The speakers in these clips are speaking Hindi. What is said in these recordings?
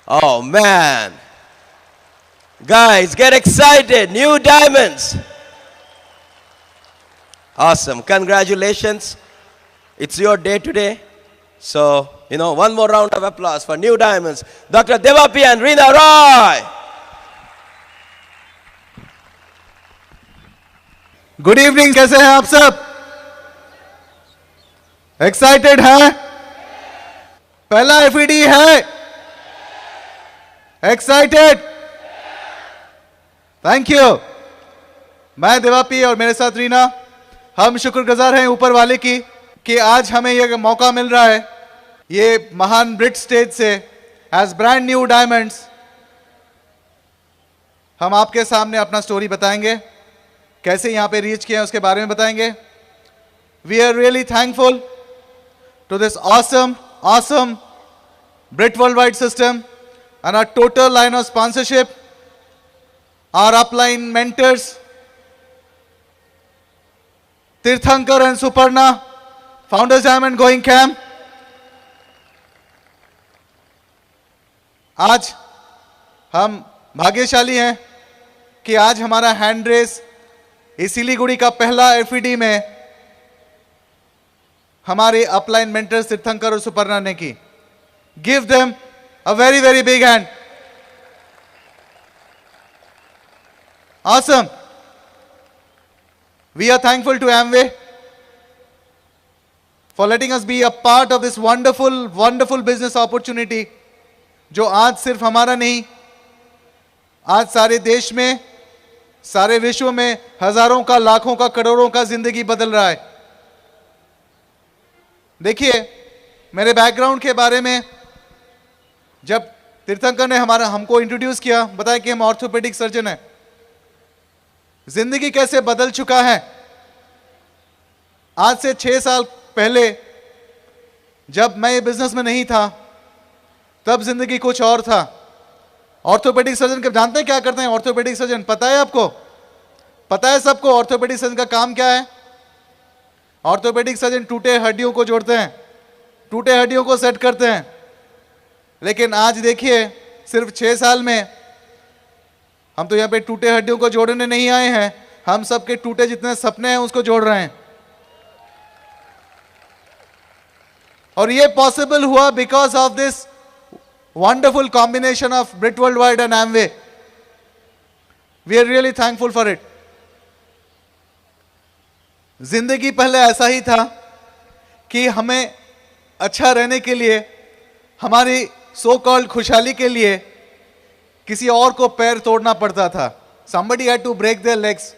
Oh man. Guys, get excited. New diamonds. Awesome. Congratulations. It's your day today. So, one more round of applause for New Diamonds. Dr. Devapi and Reena Roy. Good evening, कैसे हैं आप सब? एक्साइटेड हैं? पहला एफईडी है? एक्साइटेड? Thank you. मैं देवापी और मेरे साथ रीना, हम शुक्रगुजार हैं ऊपर वाले की कि आज हमें यह मौका मिल रहा है ये महान ब्रिट स्टेज से एज ब्रांड न्यू डायमंड्स हम आपके सामने अपना स्टोरी बताएंगे, कैसे यहां पे रीच किया उसके बारे में बताएंगे। We are really thankful to this awesome Brit Worldwide system and our total line of sponsorship, our upline mentors, Tirthankar and Suparna, Founders Diamond Going Camp. आज हम भाग्यशाली हैं कि आज हमारा हैंड रेस इस सिलीगुड़ी का पहला एफईडी में हमारे अपलाइन मेंटर्स तीर्थंकर और सुपर्णा ने की। Give them a very, very big hand. Awesome. We are thankful to Amway for letting us be a part of this wonderful, wonderful business opportunity जो आज सिर्फ हमारा नहीं, आज सारे देश में, सारे विश्व में हजारों का, लाखों का, करोड़ों का जिंदगी बदल रहा है। देखिए, मेरे बैकग्राउंड के बारे में जब तीर्थंकर ने हमको इंट्रोड्यूस किया, बताया कि हम ऑर्थोपेडिक सर्जन हैं। जिंदगी कैसे बदल चुका है। आज से 6 साल पहले जब मैं ये बिजनेस में नहीं था, तब जिंदगी कुछ और था। ऑर्थोपेडिक सर्जन के जानते हैं क्या करते हैं? ऑर्थोपेडिक सर्जन पता है आपको? पता है सबको ऑर्थोपेडिक सर्जन का काम क्या है? ऑर्थोपेडिक सर्जन टूटे हड्डियों को जोड़ते हैं, टूटे हड्डियों को सेट करते हैं। लेकिन आज देखिए, सिर्फ 6 साल में हम तो यहाँ पे टूटे हड्डियों को जोड़ने नहीं आए हैं, हम सबके टूटे जितने सपने हैं उसको जोड़ रहे हैं। और ये पॉसिबल हुआ because of this wonderful combination of Brit worldwide and Amway. We are really thankful for it. जिंदगी पहले ऐसा ही था कि हमें अच्छा रहने के लिए, हमारी सो कॉल्ड खुशहाली के लिए किसी और को पैर तोड़ना पड़ता था। Somebody had to break their legs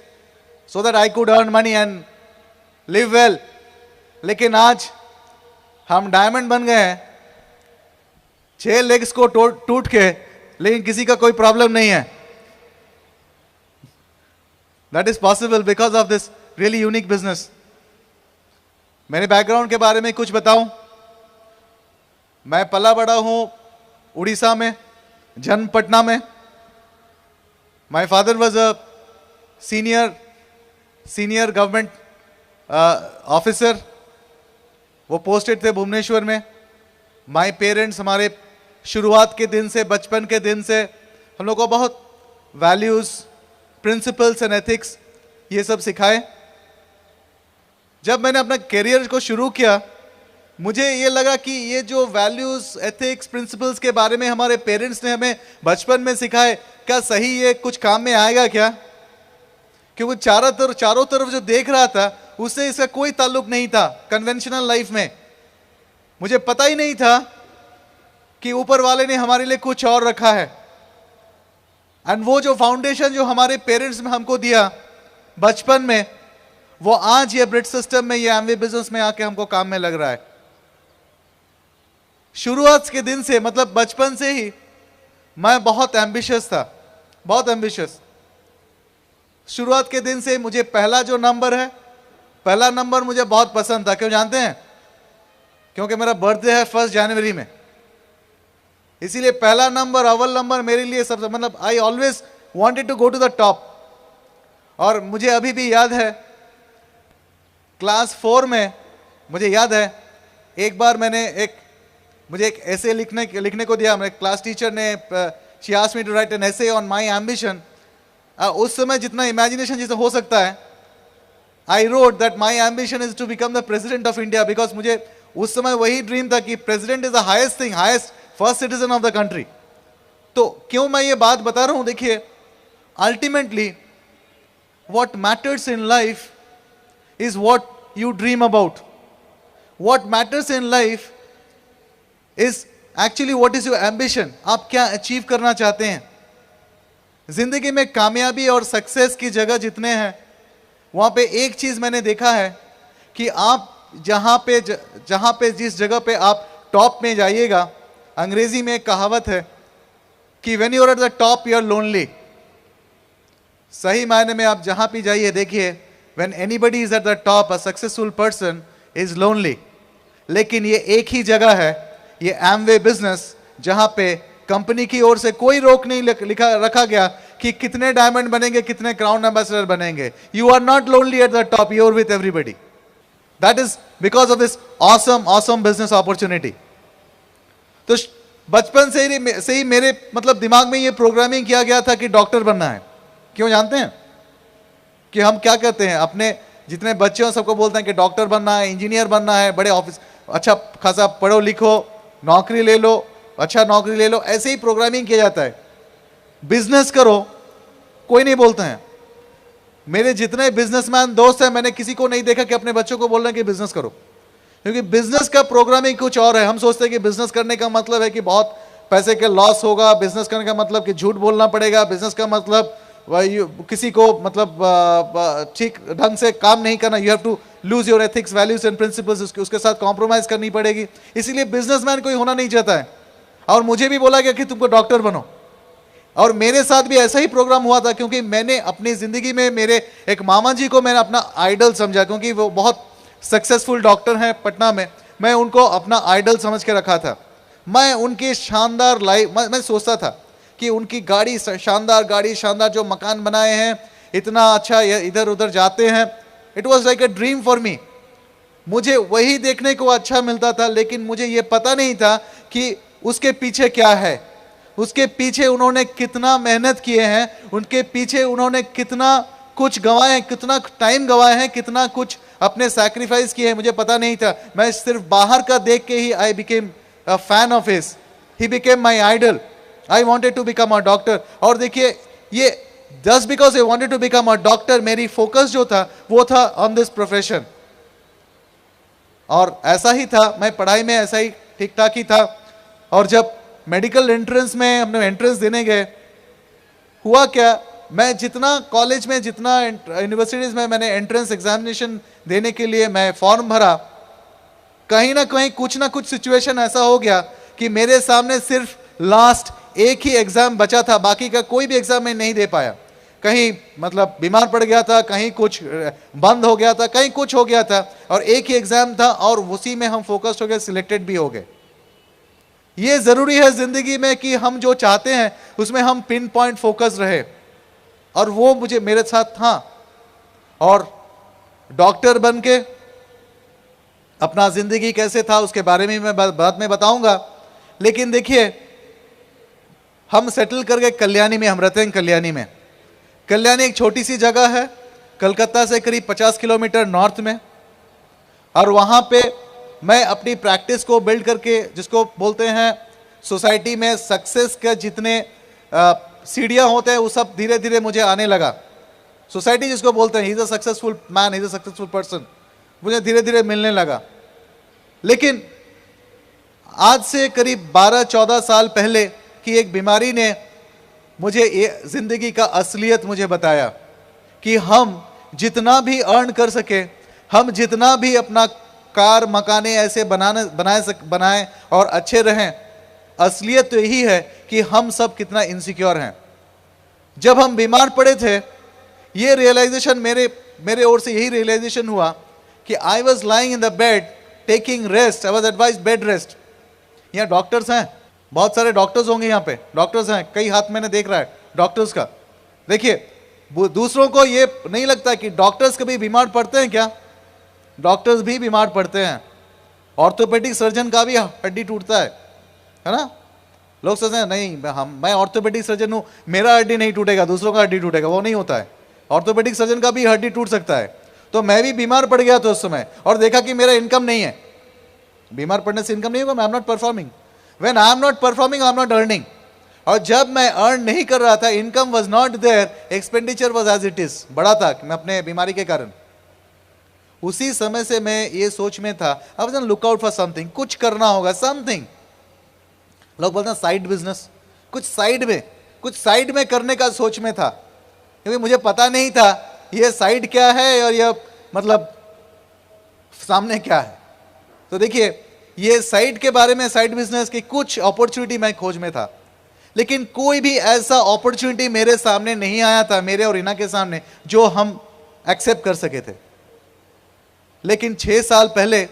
so that I could earn money and live well. लेकिन आज हम डायमंड बन गए हैं, 6 लेग्स को टूट के, लेकिन किसी का कोई प्रॉब्लम नहीं है। That is possible because of this really unique business. मेरे बैकग्राउंड के बारे में कुछ बताऊं। मैं पला बड़ा हूं उड़ीसा में, जन्म पटना में। My father was a senior government officer, वो पोस्टेड थे भुवनेश्वर में। माय पेरेंट्स हमारे शुरुआत के दिन से, बचपन के दिन से हम लोग को बहुत वैल्यूज, प्रिंसिपल्स एंड एथिक्स ये सब सिखाए। जब मैंने अपना करियर को शुरू किया, मुझे ये लगा कि ये जो वैल्यूज, एथिक्स, प्रिंसिपल्स के बारे में हमारे पेरेंट्स ने हमें बचपन में सिखाए, क्या सही ये कुछ काम में आएगा क्या? क्योंकि चारों तरफ जो देख रहा था उससे इसका कोई ताल्लुक नहीं था कन्वेंशनल लाइफ में। मुझे पता ही नहीं था कि ऊपर वाले ने हमारे लिए कुछ और रखा है। एंड वो जो फाउंडेशन जो हमारे पेरेंट्स ने हमको दिया बचपन में, वो आज ये ब्रिट सिस्टम में, ये एमवे बिजनेस में आके हमको काम में लग रहा है। शुरुआत के दिन से, मतलब बचपन से ही मैं बहुत एम्बिशियस था, बहुत एम्बिशियस। शुरुआत के दिन से मुझे पहला जो नंबर है, पहला नंबर मुझे बहुत पसंद था। क्यों जानते हैं? क्योंकि मेरा बर्थडे है 1 जनवरी में, इसीलिए पहला नंबर, अव्वल नंबर मेरे लिए सबसे, मतलब I always wanted to go to the top. और मुझे अभी भी याद है, क्लास 4 में मुझे याद है, एक बार मैंने एक मुझे एक ऐसे लिखने को दिया, मेरे क्लास टीचर ने, she asked me to write an essay on my ambition. उस समय जितना इमेजिनेशन जिसे हो सकता है, I wrote that my ambition is to become the president of India, because मुझे उस समय वही ड्रीम था कि president is the highest thing, highest first citizen of the country. तो क्यों मैं ये बात बता रहा हूं, देखिए ultimately what matters in life is what you dream about. What matters in life is actually what is your ambition. आप क्या अचीव करना चाहते हैं जिंदगी में। कामयाबी और सक्सेस की जगह जितने हैं, वहां पे एक चीज मैंने देखा है कि आप जहां पे जिस जगह पे आप टॉप में जाइएगा, अंग्रेजी में एक कहावत है कि when you are at the top you are lonely. सही मायने में आप जहां भी जाइए, देखिए when anybody is at the top, a successful person is lonely. लेकिन ये एक ही जगह है, ये एमवे बिजनेस, जहां पे कंपनी की ओर से कोई रोक नहीं रखा गया कि कितने डायमंड बनेंगे, कितने क्राउन एम्बेसडर बनेंगे। You are not lonely at the top, you are with everybody. That is because of this awesome business opportunity. तो बचपन से ही मेरे मतलब दिमाग में ये प्रोग्रामिंग किया गया था कि डॉक्टर बनना है। क्यों जानते हैं कि हम क्या करते हैं, अपने जितने बच्चे हैं सबको बोलते हैं कि डॉक्टर बनना है, इंजीनियर बनना है, बड़े ऑफिस, अच्छा खासा पढ़ो लिखो, नौकरी ले लो, अच्छा नौकरी ले लो, ऐसे ही प्रोग्रामिंग किया जाता है। बिजनेस करो कोई नहीं बोलते हैं। मेरे जितने बिजनेसमैन दोस्त हैं, मैंने किसी को नहीं देखा कि अपने बच्चों को बोल रहे हैं कि बिजनेस करो, क्योंकि बिजनेस का प्रोग्रामिंग कुछ और है। हम सोचते हैं कि बिजनेस करने का मतलब है कि बहुत पैसे के लॉस होगा, बिजनेस करने का मतलब कि झूठ बोलना पड़ेगा, बिजनेस का मतलब किसी को मतलब ठीक ढंग से काम नहीं करना, you have to lose your ethics, values and principles, उसके साथ कॉम्प्रोमाइज करनी पड़ेगी। इसीलिए बिजनेसमैन कोई होना नहीं चाहता है। और मुझे भी बोला गया कि तुमको डॉक्टर बनो, और मेरे साथ भी ऐसा ही प्रोग्राम हुआ था, क्योंकि मैंने अपनी जिंदगी में मेरे एक मामा जी को मैंने अपना आइडल समझा, क्योंकि वो बहुत सक्सेसफुल डॉक्टर हैं पटना में। मैं उनको अपना आइडल समझ के रखा था। मैं उनकी शानदार लाइफ, मैं सोचता था कि उनकी गाड़ी, शानदार गाड़ी, शानदार जो मकान बनाए हैं, इतना अच्छा इधर उधर जाते हैं। It was like a dream for me. मुझे वही देखने को अच्छा मिलता था, लेकिन मुझे ये पता नहीं था कि उसके पीछे क्या है, उसके पीछे उन्होंने कितना मेहनत किए हैं, उनके पीछे उन्होंने कितना कुछ गंवाए, कितना टाइम गंवाए हैं, कितना कुछ अपने सैक्रिफाइस किए हैं, मुझे पता नहीं था। मैं सिर्फ बाहर का देख के ही I became a fan of his, he became my idol. I wanted to become a doctor। और देखिए ये just because I wanted to become a doctor, मेरी फोकस जो था वो था on this profession। और ऐसा ही था, मैं पढ़ाई में ऐसा ही ठीक ठाक ही था। और जब मेडिकल एंट्रेंस में हमने एंट्रेंस देने गए, हुआ क्या, मैं जितना कॉलेज में, जितना यूनिवर्सिटीज में मैंने एंट्रेंस एग्जामिनेशन देने के लिए मैं फॉर्म भरा, कहीं ना कहीं कुछ ना कुछ सिचुएशन ऐसा हो गया कि मेरे सामने सिर्फ लास्ट एक ही एग्जाम बचा था, बाकी का कोई भी एग्जाम मैं नहीं दे पाया। कहीं मतलब बीमार पड़ गया था, कहीं कुछ बंद हो गया था, कहीं कुछ हो गया था, और एक ही एग्जाम था और उसी में हम फोकस्ड हो गए, सिलेक्टेड भी हो गए। ये जरूरी है जिंदगी में कि हम जो चाहते हैं उसमें हम पिन पॉइंट फोकस रहे, और वो मुझे मेरे साथ था। और डॉक्टर बन के अपना जिंदगी कैसे था उसके बारे में मैं बाद में बताऊंगा। लेकिन देखिए हम सेटल कर गए कल्याणी में, हम रहते हैं कल्याणी में। कल्याणी एक छोटी सी जगह है, कलकत्ता से करीब 50 किलोमीटर नॉर्थ में। और वहाँ पे मैं अपनी प्रैक्टिस को बिल्ड करके, जिसको बोलते हैं सोसाइटी में सक्सेस के जितने सीढ़ियाँ होते हैं वो सब धीरे धीरे मुझे आने लगा। सोसाइटी जिसको बोलते हैं, he is a successful man, he is a successful person, मुझे धीरे धीरे मिलने लगा। लेकिन आज से करीब 12-14 साल पहले की एक बीमारी ने मुझे जिंदगी का असलियत मुझे बताया कि हम जितना भी अर्न कर सके, हम जितना भी अपना कार मकाने ऐसे बनाए और अच्छे रहें, असलियत तो यही है कि हम सब कितना इनसिक्योर हैं। जब हम बीमार पड़े थे, ये रियलाइजेशन मेरे ओर से यही रियलाइजेशन हुआ कि I was lying in the bed taking rest, I was advise bed rest. यहाँ डॉक्टर्स हैं, बहुत सारे डॉक्टर्स होंगे यहाँ पे, डॉक्टर्स हैं, कई हाथ मैंने देख रहा है डॉक्टर्स का। देखिए दूसरों को ये नहीं लगता कि डॉक्टर्स कभी बीमार पड़ते हैं क्या? डॉक्टर्स भी बीमार पड़ते हैं। ऑर्थोपेडिक सर्जन का भी हड्डी टूटता है, है ना? लोग सोचते हैं नहीं मैं ऑर्थोपेडिक सर्जन हूं, मेरा हड्डी नहीं टूटेगा, दूसरों का हड्डी टूटेगा। वो नहीं होता है, ऑर्थोपेडिक सर्जन का भी हड्डी टूट सकता है। तो मैं भी बीमार पड़ गया था उस समय और देखा कि मेरा इनकम नहीं है। बीमार पड़ने से इनकम नहीं होगा, I am not performing. When I am not performing I am not earning. और जब मैं अर्न नहीं कर रहा था, income was not there, expenditure was as it is, बढ़ा था मैं अपने बीमारी के कारण। उसी समय से मैं ये सोच में था, I was look out for something, कुछ करना होगा, समथिंग। लोग बोलते हैं साइड बिजनेस, कुछ साइड में करने का सोच में था, क्योंकि मुझे पता नहीं था ये साइड क्या है और ये मतलब सामने क्या है। तो देखिए, ये साइड के बारे में, साइड बिजनेस की कुछ अपॉर्चुनिटी मैं खोज में था, लेकिन कोई भी ऐसा अपॉर्चुनिटी मेरे सामने नहीं आया था, मेरे और रीना के सामने, जो हम एक्सेप्ट कर सके थे। लेकिन 6 साल पहले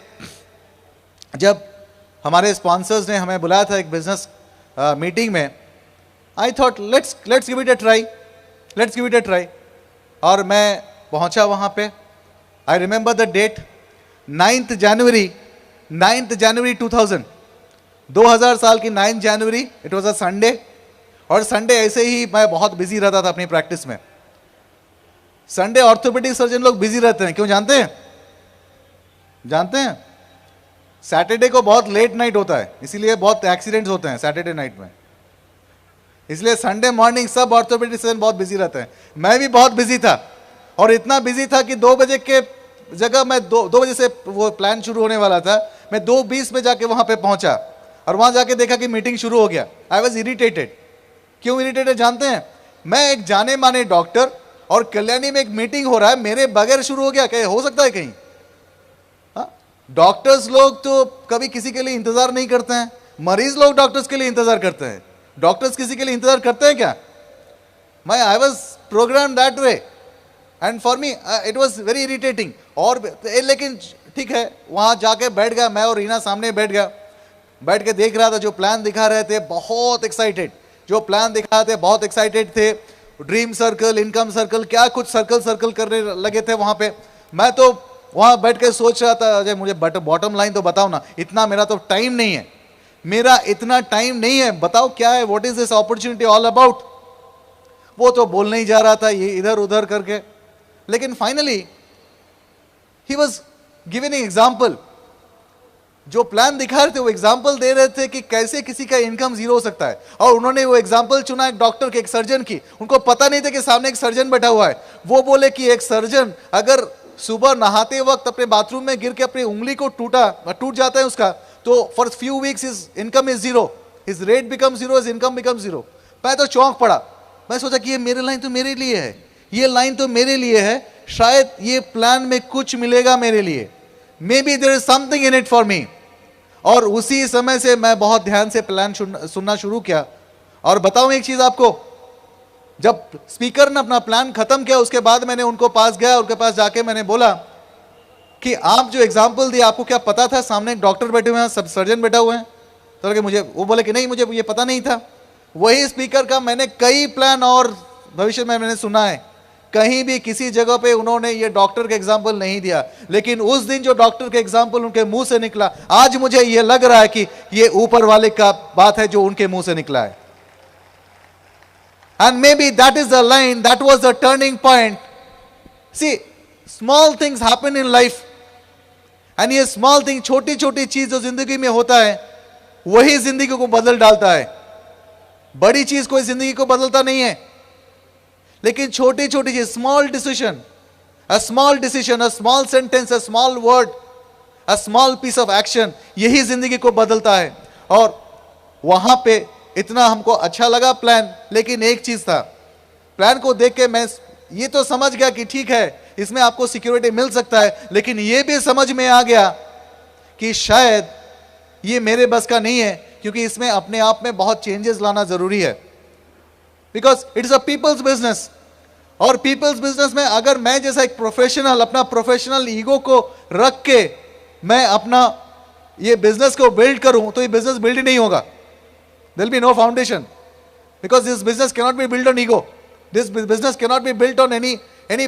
जब हमारे स्पॉन्सर्स ने हमें बुलाया था एक बिजनेस मीटिंग में, I thought let's give it a try, और मैं पहुंचा वहां पे। I remember the date, 9th January 2000 साल की 9 जनवरी, इट वॉज अ संडे। और संडे ऐसे ही मैं बहुत बिजी रहता था अपनी प्रैक्टिस में। संडे ऑर्थोपेडिक सर्जन लोग बिजी रहते हैं, क्यों जानते हैं? सैटरडे को बहुत लेट नाइट होता है, इसीलिए बहुत एक्सीडेंट्स होते हैं सैटरडे नाइट में। इसलिए संडे मॉर्निंग सब ऑर्थोपेडिक सर्जन बहुत बिजी रहते हैं। मैं भी बहुत बिजी था, और इतना बिजी था कि 2 बजे के जगह मैं 2 बजे से वो प्लान शुरू होने वाला था, मैं 2:20 में जाके वहां पे पहुंचा, और वहां जाके देखा कि मीटिंग शुरू हो गया। I was irritated. क्यों इरिटेटेड जानते हैं? मैं एक जाने माने डॉक्टर, और कल्याणी में एक मीटिंग हो रहा है, मेरे बगैर शुरू हो गया। क्या हो सकता है कहीं? डॉक्टर्स लोग तो कभी किसी के लिए इंतजार नहीं करते हैं, मरीज लोग डॉक्टर्स के लिए इंतजार करते हैं। डॉक्टर्स किसी के लिए इंतजार करते हैं क्या? I was program that way, and for me it was very irritating. और लेकिन ठीक है, वहां जाके बैठ गया, मैं और रीना सामने बैठ के देख रहा था। जो प्लान दिखा रहे थे बहुत एक्साइटेड, बहुत एक्साइटेड थे। ड्रीम सर्कल, इनकम सर्कल, क्या कुछ सर्कल करने लगे थे वहां पे। मैं तो वहां बैठ के सोच रहा था, अजय मुझे बॉटम लाइन तो बताओ ना, इतना मेरा तो टाइम नहीं है, बताओ क्या है, what is this opportunity all about. वो तो बोलने ही जा रहा था, ये इधर उधर करके। लेकिन finally he was giving example. जो प्लान दिखा रहे थे वो एग्जाम्पल दे रहे थे कि कैसे किसी का इनकम जीरो हो सकता है। और उन्होंने वो एग्जाम्पल चुना एक डॉक्टर के, एक सर्जन की। उनको पता नहीं था कि सामने एक सर्जन बैठा हुआ है। वो बोले कि एक सर्जन अगर सुबह नहाते वक्त अपने बाथरूम में गिर के अपनी उंगली को टूट जाता है उसका, तो for few weeks his income is zero, his rate become zero, his income become zero. मैं तो चौंक पड़ा। मैं सोचा कि ये मेरे लाइन तो मेरे लिए है, ये लाइन तो मेरे लिए है, शायद ये प्लान में कुछ मिलेगा मेरे लिए, maybe there is something in it for me. और उसी समय से मैं बहुत ध्यान से प्लान सुनना शुरू किया। और बताऊं एक चीज आपको, जब स्पीकर ने अपना प्लान खत्म किया, उसके बाद मैंने उनको पास गया, उनके पास जाके मैंने बोला कि आप जो एग्जाम्पल दिए, आपको क्या पता था सामने एक डॉक्टर बैठे हुए हैं, सब सर्जन बैठा हुए हैं? तो मुझे वो बोले कि नहीं, मुझे ये पता नहीं था। वही स्पीकर का मैंने कई प्लान और भविष्य में मैंने सुना है, कहीं भी किसी जगह पे उन्होंने ये डॉक्टर का एग्जाम्पल नहीं दिया। लेकिन उस दिन जो डॉक्टर का एग्जाम्पल उनके मुंह से निकला, आज मुझे ये लग रहा है कि ये ऊपर वाले का बात है जो उनके मुंह से निकला है। And maybe that is the line, that was the turning point. See, small things happen in life. And ये small thing, छोटी छोटी चीज जो जिंदगी में होता है, वही जिंदगी को बदल डालता है। बड़ी चीज कोई जिंदगी को बदलता नहीं है, लेकिन छोटी छोटी चीज, small decision, a small sentence, a small word, a small piece of action, यही जिंदगी को बदलता है। और वहां पे इतना हमको अच्छा लगा प्लान, लेकिन एक चीज था, प्लान को देख के मैं ये तो समझ गया कि ठीक है, इसमें आपको सिक्योरिटी मिल सकता है, लेकिन ये भी समझ में आ गया कि शायद ये मेरे बस का नहीं है, क्योंकि इसमें अपने आप में बहुत चेंजेस लाना जरूरी है। Because it is a people's business, और पीपल्स बिजनेस में अगर मैं जैसा एक प्रोफेशनल अपना प्रोफेशनल ईगो को रख के मैं अपना ये बिजनेस को बिल्ड करूं, तो ये बिजनेस बिल्ड ही नहीं होगा। There will be no foundation, because this business cannot be built on ego. This business cannot be built on any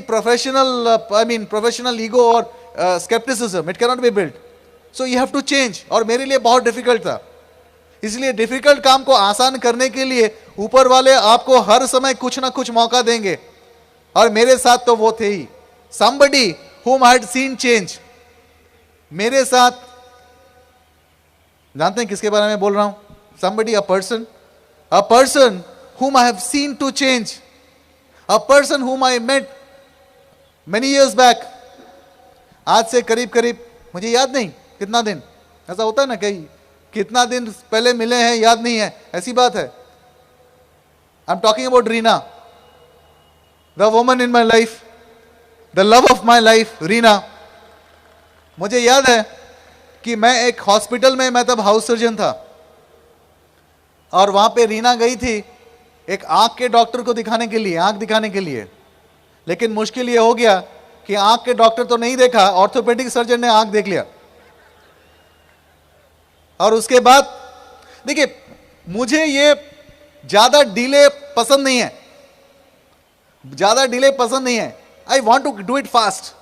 professional ego or skepticism. It cannot be built. So you have to change. और मेरे लिए बहुत difficult था, इसलिए डिफिकल्ट काम को आसान करने के लिए ऊपर वाले आपको हर समय कुछ ना कुछ मौका देंगे, और मेरे साथ तो वो थे ही। somebody whom I had seen change, मेरे साथ, जानते हैं किसके बारे में बोल रहा हूं? somebody, a person whom I have seen to change, a person whom I met many years back. आज से करीब करीब मुझे याद नहीं कितना दिन, ऐसा होता है ना, कहीं कितना दिन पहले मिले हैं याद नहीं है, ऐसी बात है। I am talking about Reena, the woman in my life, the love of my life, Reena. मुझे याद है कि मैं एक हॉस्पिटल में, मैं तब हाउस सर्जन था, और वहां पे रीना गई थी एक आंख के डॉक्टर को दिखाने के लिए, आंख दिखाने के लिए। लेकिन मुश्किल ये हो गया कि आंख के डॉक्टर तो नहीं देखा, ऑर्थोपेडिक सर्जन ने आंख देख लिया। और उसके बाद देखिए, मुझे ये ज्यादा डिले पसंद नहीं है, ज्यादा डिले पसंद नहीं है। I want to do it fast,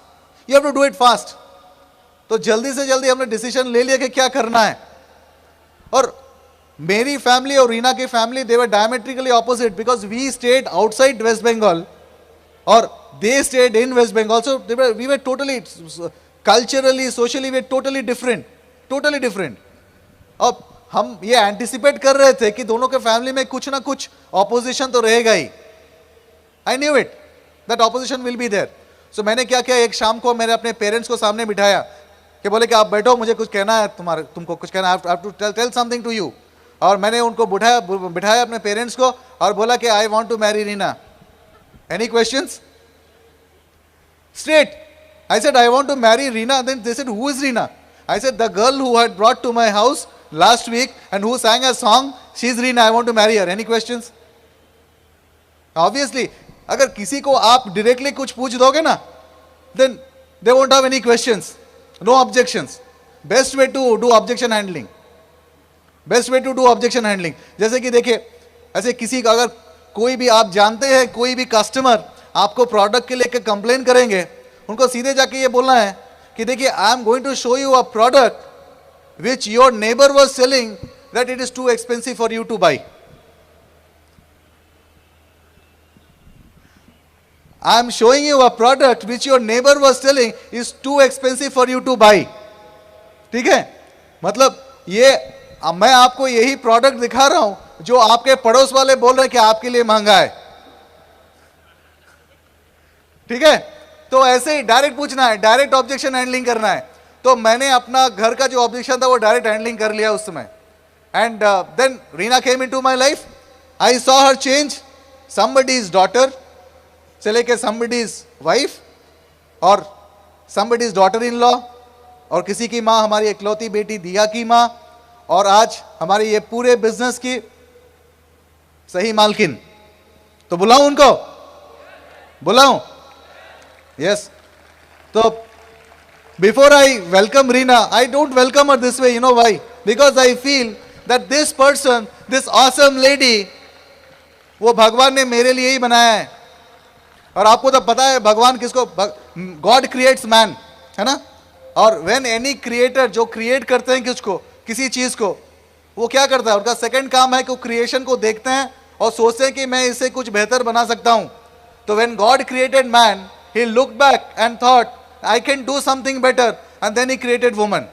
you have to do it fast. तो जल्दी से जल्दी हमने डिसीजन ले लिया कि क्या करना है। और मेरी फैमिली और रीना की family, they were diametrically opposite, because we stayed outside West Bengal और they stayed in West Bengal. So we were totally culturally, socially we totally different. अब हम ये एंटिसिपेट कर रहे थे कि दोनों के फैमिली में कुछ ना कुछ ऑपोजिशन तो रहेगा ही। I knew it that opposition will be there. So मैंने क्या किया, एक शाम को मैंने अपने पेरेंट्स को सामने बिठाया कि बोले कि आप बैठो, मुझे कुछ कहना है, तुमको कुछ कहना है, I have to tell something to you. और मैंने उनको बिठाया अपने पेरेंट्स को और बोला कि I want to marry Reena, any questions? Straight. I said, I want to marry Reena. Then they said, who is Reena? I said, the girl who had brought to my house last week and who sang a song, she's Reena. I want to marry her. Any questions? Obviously, अगर किसी को आप directly कुछ पूछ दोगे ना, then they won't have any questions. No objections. Best way to do objection handling. Best way to do objection handling. जैसे कि देखिए, ऐसे किसी का अगर कोई भी आप जानते हैं, कोई भी कस्टमर आपको प्रोडक्ट के लेके कंप्लेन करेंगे, उनको सीधे जाके ये बोलना है कि देखिए, I am going to show you a product which your neighbour was selling that it is too expensive for you to buy. I am showing you a product which your neighbour was selling is too expensive for you to buy. ठीक है, मतलब ये मैं आपको यही प्रोडक्ट दिखा रहा हूं जो आपके पड़ोस वाले बोल रहे हैं कि आपके लिए महंगा है। ठीक है, तो ऐसे ही डायरेक्ट पूछना है, डायरेक्ट ऑब्जेक्शन हैंडलिंग करना है। तो मैंने अपना घर का जो ऑब्जेक्शन था वो डायरेक्ट हैंडलिंग कर लिया उस समय। And then Reena came into my life, I saw her change, somebody's daughter से लेके समबडीज वाइफ और समबडीज डॉटर इन लॉ, और किसी की माँ हमारी इकलौती बेटी दिया की माँ, और आज हमारे ये पूरे बिजनेस की सही मालकिन। तो बुलाऊं उनको, बुलाऊं? Yes. So, before I welcome Reena, I don't welcome her this way. You know why? Because I feel that this person, this awesome lady, वो भगवान ने मेरे लिए ही बनाया है। और आपको तो पता है भगवान किसको, God creates man, है ना? और when any creator जो क्रिएट करते हैं किसको, किसी चीज को, वो क्या करता है? उनका सेकंड काम है कि वो क्रिएशन को देखते हैं और सोचते हैं कि मैं इसे कुछ बेहतर बना सकता हूं। तो when God created man, he looked back and thought, I can do something better, and then he created woman.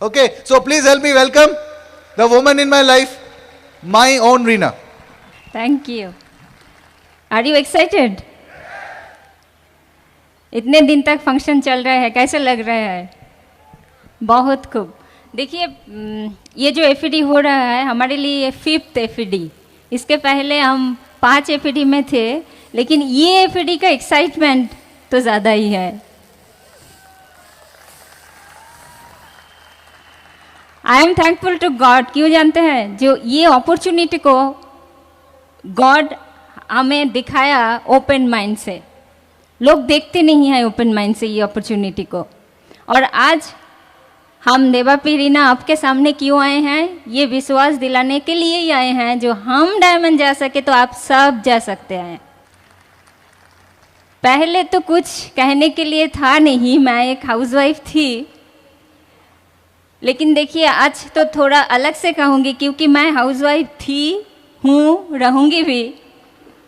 Okay, so please help me welcome the woman in my life, my own Reena. Thank you. Are you excited? इतने दिन तक फंक्शन चल रहा है, कैसे लग रहा है? बहुत खूब। देखिए, ये जो एफईडी हो रहा है हमारे लिए 5th एफईडी। इसके पहले हम 5 एफईडी में थे, लेकिन ये एफईडी का एक्साइटमेंट तो ज़्यादा ही है। I am thankful to God. क्यों जानते हैं? जो ये अपॉर्चुनिटी को गॉड हमें दिखाया ओपन माइंड से। लोग देखते नहीं हैं ओपन माइंड से ये अपॉर्चुनिटी को। और आज हम देवापी रीना आपके सामने क्यों आए हैं? ये विश्वास दिलाने के लिए ही आए हैं, जो हम डायमंड जा सके तो आप सब जा सकते हैं। पहले तो कुछ कहने के लिए था नहीं, मैं एक हाउसवाइफ थी, लेकिन देखिए आज तो थोड़ा अलग से कहूँगी, क्योंकि मैं हाउसवाइफ थी, हूँ, रहूँगी भी।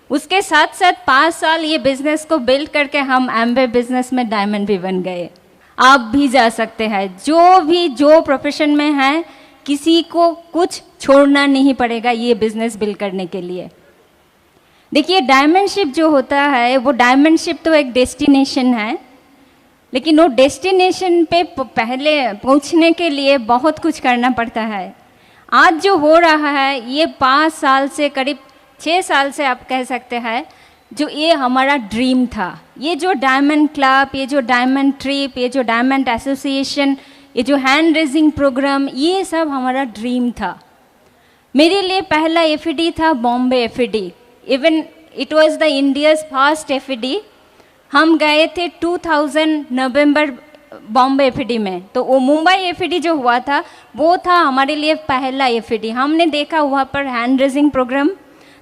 उसके साथ साथ 5 साल ये बिजनेस को बिल्ड करके हम एम्बे बिजनेस में डायमंड भी बन गए। आप भी जा सकते हैं, जो प्रोफेशन में है, किसी को कुछ छोड़ना नहीं पड़ेगा ये बिजनेस बिल्ड करने के लिए। देखिए डायमंडशिप जो होता है, वो डायमंडशिप तो एक डेस्टिनेशन है, लेकिन वो डेस्टिनेशन पे पहले पहुंचने के लिए बहुत कुछ करना पड़ता है। आज जो हो रहा है ये 5 साल से, करीब 6 साल से आप कह सकते हैं, जो ये हमारा ड्रीम था। ये जो डायमंड क्लब, ये जो डायमंड ट्रिप, ये जो डायमंड एसोसिएशन, ये जो हैंड रेजिंग प्रोग्राम, ये सब हमारा ड्रीम था। मेरे लिए पहला एफईडी था Bombay FED. Even it was the India's first FED. हम गए थे 2000 नवंबर बॉम्बे एफईडी में। तो वो मुंबई एफईडी जो हुआ था वो था हमारे लिए पहला एफईडी। हमने देखा वहाँ पर हैंड रेजिंग प्रोग्राम,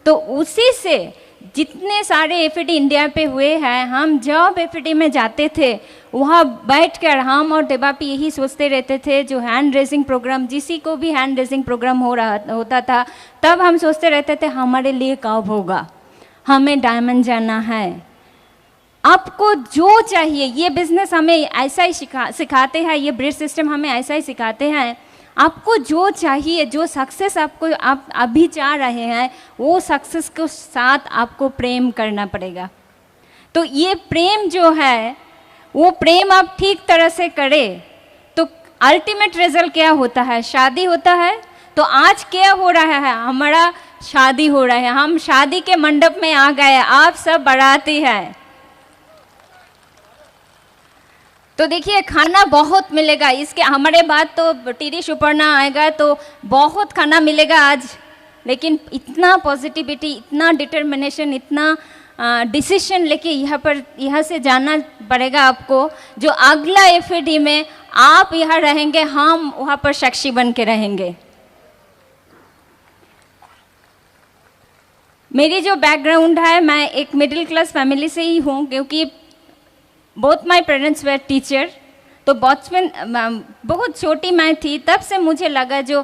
तो उसी से जितने सारे एफईडी इंडिया पे हुए हैं, हम जब एफईडी में जाते थे वहाँ बैठकर हम और देवापी यही सोचते रहते थे, जो हैंड रेजिंग प्रोग्राम, जिसी को भी हैंड रेजिंग प्रोग्राम होता था, तब हम सोचते रहते थे हमारे लिए कब होगा, हमें डायमंड जाना है। आपको जो चाहिए, ये बिजनेस हमें ऐसा ही सिखाते हैं, ये ब्रिज सिस्टम हमें ऐसा ही सिखाते हैं। आपको जो चाहिए, जो सक्सेस आप अभी चाह रहे हैं, वो सक्सेस के साथ आपको प्रेम करना पड़ेगा। तो ये प्रेम जो है, वो प्रेम आप ठीक तरह से करें तो अल्टीमेट रिजल्ट क्या होता है? शादी होता है। तो आज क्या हो रहा है? हमारा शादी हो रहा है, हम शादी के मंडप में आ गए, आप सब बाराती हैं। तो देखिए खाना बहुत मिलेगा, इसके हमारे बाद तो टीडी सुपर्णा आएगा तो बहुत खाना मिलेगा आज। लेकिन इतना पॉजिटिविटी, इतना डिटर्मिनेशन, इतना डिसीजन लेके यहाँ से जाना पड़ेगा आपको, जो अगला एफईडी में आप यहाँ रहेंगे, हम वहाँ पर साक्षी बन के रहेंगे। मेरी जो बैकग्राउंड है, मैं एक मिडिल क्लास फैमिली से ही हूँ, क्योंकि both my parents were teacher. तो बचपन बहुत छोटी मैं थी, तब से मुझे लगा जो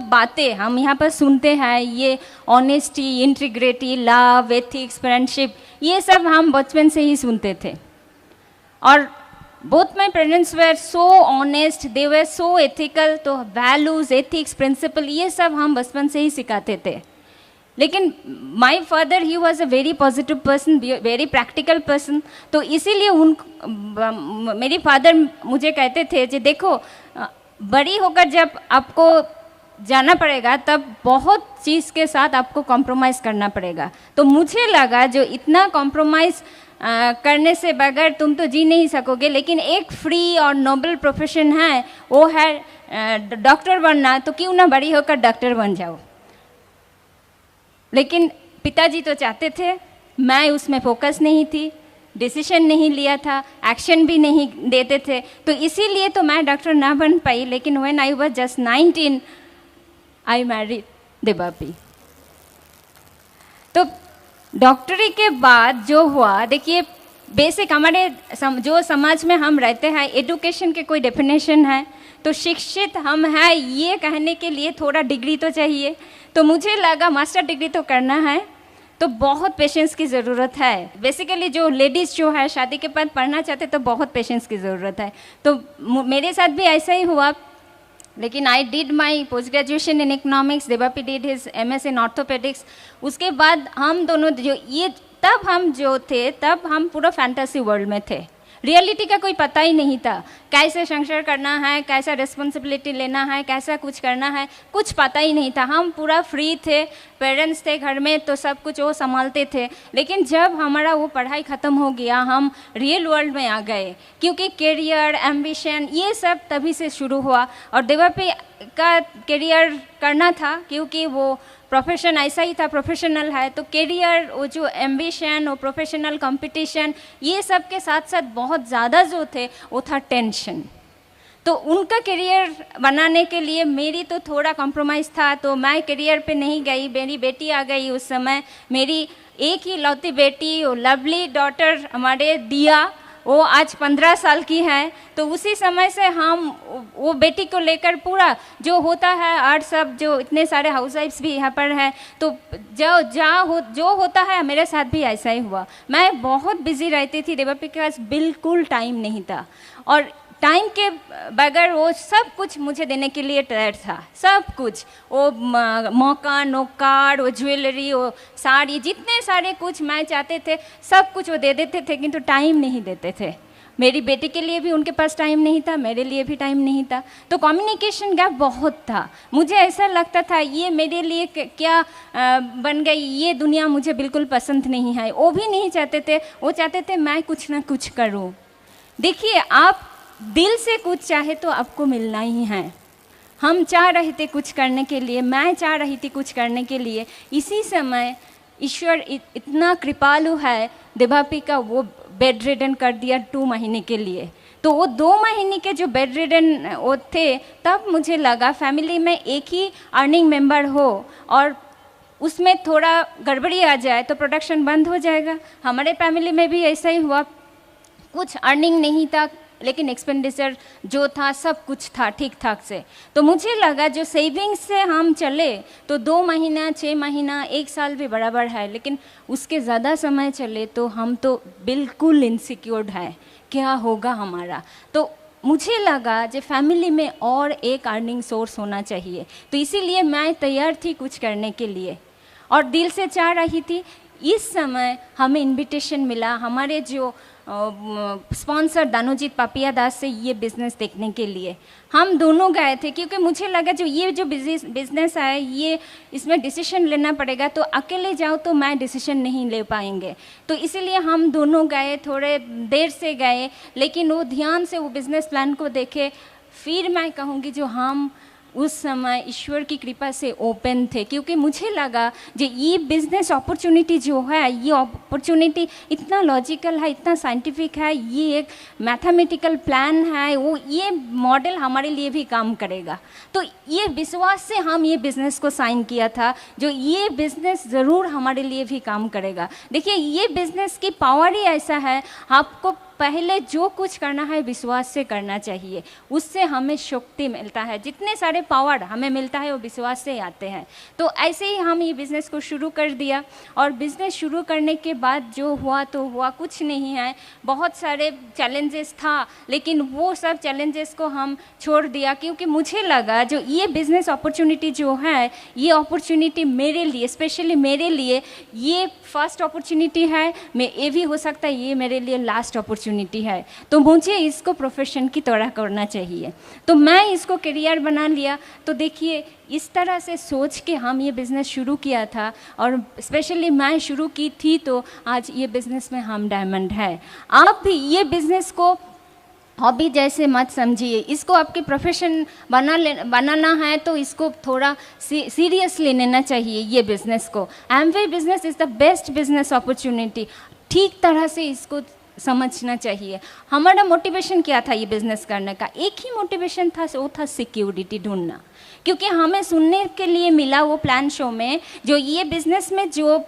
बातें हम यहाँ पर सुनते हैं, ये honesty, integrity, love, ethics, friendship, ये सब हम बचपन से ही सुनते थे। और both my parents were so honest, they were so ethical. तो वैल्यूज़, एथिक्स, प्रिंसिपल, ये सब हम बचपन से ही सिखाते थे। लेकिन माई फादर ही was a very positive person, very practical person. तो इसीलिए मेरे फादर मुझे कहते थे कि देखो, बड़ी होकर जब आपको जाना पड़ेगा तब बहुत चीज़ के साथ आपको कॉम्प्रोमाइज़ करना पड़ेगा। तो मुझे लगा जो इतना कॉम्प्रोमाइज़ करने से बगैर तुम तो जी नहीं सकोगे, लेकिन एक फ्री और नोबल प्रोफेशन है, वो है डॉक्टर बनना, तो क्यों ना बड़ी होकर डॉक्टर बन जाओ। लेकिन पिताजी तो चाहते थे, मैं उसमें फोकस नहीं थी, डिसीजन नहीं लिया था, एक्शन भी नहीं देते थे, तो इसीलिए तो मैं डॉक्टर ना बन पाई। लेकिन when I was just 19 I married Devapi. तो डॉक्टरी के बाद जो हुआ, देखिए बेसिक हमारे जो समाज में हम रहते हैं, एजुकेशन के कोई डेफिनेशन है तो शिक्षित हम हैं ये कहने के लिए थोड़ा डिग्री तो चाहिए। तो मुझे लगा मास्टर डिग्री तो करना है, तो बहुत पेशेंस की ज़रूरत है। बेसिकली जो लेडीज़ जो है शादी के बाद पढ़ना चाहते तो बहुत पेशेंस की ज़रूरत है। तो मेरे साथ भी ऐसा ही हुआ। लेकिन I did my post graduation in economics, Devapi did his MS in orthopaedics. उसके बाद हम दोनों जो ये तब हम जो थे, तब हम पूरा फैंटेसी वर्ल्ड में थे, रियलिटी का कोई पता ही नहीं था। कैसे संसार करना है, कैसा रिस्पॉन्सिबिलिटी लेना है, कैसा कुछ करना है, कुछ पता ही नहीं था। हम पूरा फ्री थे, पेरेंट्स थे घर में तो सब कुछ वो संभालते थे। लेकिन जब हमारा वो पढ़ाई ख़त्म हो गया, हम रियल वर्ल्ड में आ गए, क्योंकि करियर, एम्बिशन, ये सब तभी से शुरू हुआ। और देवापी का करियर करना था, क्योंकि वो प्रोफेशन ऐसा ही था, प्रोफेशनल है। तो करियर, वो जो एम्बिशन, वो प्रोफेशनल कंपटीशन, ये सब के साथ साथ बहुत ज़्यादा जो थे वो था टेंशन। तो उनका करियर बनाने के लिए मेरी तो थोड़ा कॉम्प्रोमाइज़ था, तो मैं करियर पे नहीं गई। मेरी बेटी आ गई उस समय, मेरी एक ही लौती बेटी, वो लवली डॉटर हमारे दिया, वो आज 15 साल की है, तो उसी समय से हम वो बेटी को लेकर पूरा जो होता है आर्ट सब, जो इतने सारे हाउस वाइफ्स भी यहाँ पर हैं, तो जो होता है मेरे साथ भी ऐसा ही हुआ। मैं बहुत बिजी रहती थी, देवापी के पास बिल्कुल टाइम नहीं था, और टाइम के बगैर वो सब कुछ मुझे देने के लिए तैयार था, सब कुछ, वो मौका, नौकार, वो ज्वेलरी, वो साड़ी, जितने सारे कुछ मैं चाहते थे सब कुछ वो दे देते थे, किंतु टाइम नहीं देते थे। मेरी बेटी के लिए भी उनके पास टाइम नहीं था, मेरे लिए भी टाइम नहीं था, तो कम्युनिकेशन गैप बहुत था। मुझे ऐसा लगता था ये मेरे लिए क्या बन गई, ये दुनिया मुझे बिल्कुल पसंद नहीं है। वो भी नहीं चाहते थे, वो चाहते थे मैं कुछ ना कुछ करूँ। देखिए, आप दिल से कुछ चाहे तो आपको मिलना ही है। हम चाह रहे थे कुछ करने के लिए, मैं चाह रही थी कुछ करने के लिए। इसी समय ईश्वर इतना कृपालु है, देवापी का वो बेड रिडन कर दिया 2 महीने के लिए। तो वो 2 महीने के जो बेड रिडन वो थे, तब मुझे लगा फैमिली में एक ही अर्निंग मेंबर हो और उसमें थोड़ा गड़बड़ी आ जाए तो प्रोडक्शन बंद हो जाएगा। हमारे फैमिली में भी ऐसा ही हुआ, कुछ अर्निंग नहीं था लेकिन एक्सपेंडिचर जो था सब कुछ था ठीक ठाक से। तो मुझे लगा जो सेविंग्स से हम चले तो 2 महीना, 6 महीना, 1 साल भी बराबर है, लेकिन उसके ज़्यादा समय चले तो हम तो बिल्कुल इनसिक्योर्ड है, क्या होगा हमारा। तो मुझे लगा जो फैमिली में और एक अर्निंग सोर्स होना चाहिए, तो इसीलिए मैं तैयार थी कुछ करने के लिए और दिल से चाह रही थी। इस समय हमें इनविटेशन मिला हमारे जो स्पॉन्सर दानोजीत पापिया दास से ये बिज़नेस देखने के लिए। हम दोनों गए थे क्योंकि मुझे लगा जो बिज़नेस है ये इसमें डिसीजन लेना पड़ेगा, तो अकेले जाओ तो मैं डिसीजन नहीं ले पाएंगे। तो इसीलिए हम दोनों गए, थोड़े देर से गए, लेकिन वो ध्यान से वो बिज़नेस प्लान को देखे। फिर मैं कहूँगी जो हम उस समय ईश्वर की कृपा से ओपन थे, क्योंकि मुझे लगा जो ये बिज़नेस अपॉर्चुनिटी जो है, ये अपॉर्चुनिटी इतना लॉजिकल है, इतना साइंटिफिक है, ये एक मैथमेटिकल प्लान है, वो ये मॉडल हमारे लिए भी काम करेगा। तो ये विश्वास से हम ये बिज़नेस को साइन किया था, जो ये बिज़नेस ज़रूर हमारे लिए भी काम करेगा। देखिए, ये बिज़नेस की पावर ही ऐसा है, आपको पहले जो कुछ करना है विश्वास से करना चाहिए, उससे हमें शक्ति मिलता है। जितने सारे पावर हमें मिलता है वो विश्वास से आते हैं। तो ऐसे ही हम ये बिज़नेस को शुरू कर दिया, और बिज़नेस शुरू करने के बाद जो हुआ तो हुआ, कुछ नहीं है, बहुत सारे चैलेंजेस था, लेकिन वो सब चैलेंजेस को हम छोड़ दिया, क्योंकि मुझे लगा जो ये बिज़नेस अपॉर्चुनिटी जो है, ये अपॉर्चुनिटी मेरे लिए, स्पेशली मेरे लिए ये फर्स्ट अपॉर्चुनिटी है। ये भी हो सकता है ये मेरे लिए लास्ट अपॉर्चुनिटी है, तो मुझे इसको प्रोफेशन की तरह करना चाहिए। तो मैं इसको करियर बना लिया। तो देखिए, इस तरह से सोच के हम ये बिज़नेस शुरू किया था, और स्पेशली मैं शुरू की थी, तो आज ये बिज़नेस में हम डायमंड है। आप भी ये बिज़नेस को हॉबी जैसे मत समझिए, इसको आपके प्रोफेशन बनाना है तो इसको थोड़ा सीरियसली लेना चाहिए ये बिज़नेस को। Amway business is the best business opportunity, ठीक तरह से इसको समझना चाहिए। हमारा मोटिवेशन क्या था ये बिज़नेस करने का? एक ही मोटिवेशन था, वो था सिक्योरिटी ढूंढना, क्योंकि हमें सुनने के लिए मिला वो प्लान शो में, जो ये बिज़नेस में जो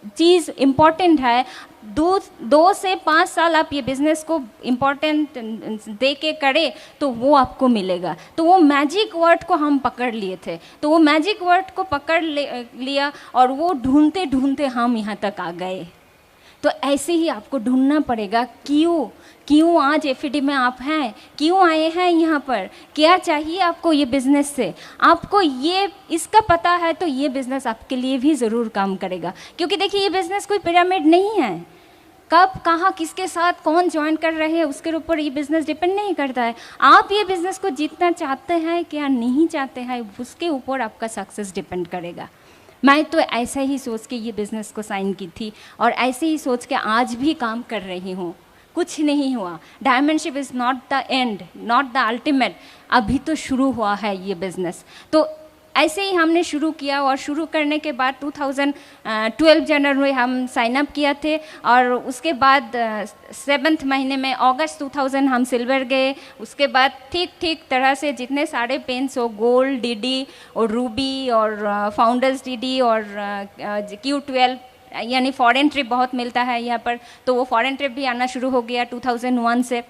चीज़ इम्पॉर्टेंट है, 2 से 5 साल आप ये बिज़नेस को इम्पॉर्टेंट दे के करें तो वो आपको मिलेगा। तो वो मैजिक वर्ड को हम पकड़ लिए थे, तो वो मैजिक वर्ड को पकड़ लिया, और वो ढूंढते ढूंढते हम यहाँ तक आ गए। तो ऐसे ही आपको ढूंढना पड़ेगा, क्यों आज एफडी में आप हैं, क्यों आए हैं यहाँ पर, क्या चाहिए आपको ये बिज़नेस से। आपको ये इसका पता है तो ये बिज़नेस आपके लिए भी ज़रूर काम करेगा, क्योंकि देखिए ये बिज़नेस कोई पिरामिड नहीं है। कब, कहाँ, किसके साथ कौन ज्वाइन कर रहे हैं उसके ऊपर ये बिज़नेस डिपेंड नहीं करता है। आप ये बिज़नेस को जितना चाहते हैं क्या नहीं चाहते हैं, उसके ऊपर आपका सक्सेस डिपेंड करेगा। मैं तो ऐसा ही सोच के ये बिज़नेस को साइन की थी, और ऐसे ही सोच के आज भी काम कर रही हूँ। कुछ नहीं हुआ, diamondship is not the end, not the ultimate, अभी तो शुरू हुआ है ये बिज़नेस। तो ऐसे ही हमने शुरू किया, और शुरू करने के बाद 2012 जनवरी में हम साइन अप किया थे, और उसके बाद 7th महीने में अगस्त 2000 हम सिल्वर गए। उसके बाद ठीक तरह से जितने सारे पेन्स हो, गोल्ड, डीडी और रूबी और फाउंडर्स डीडी और Q12 यानी फॉरेन ट्रिप बहुत मिलता है यहाँ पर, तो वो फॉरेन ट्रिप भी आना शुरू हो गया 2001 से।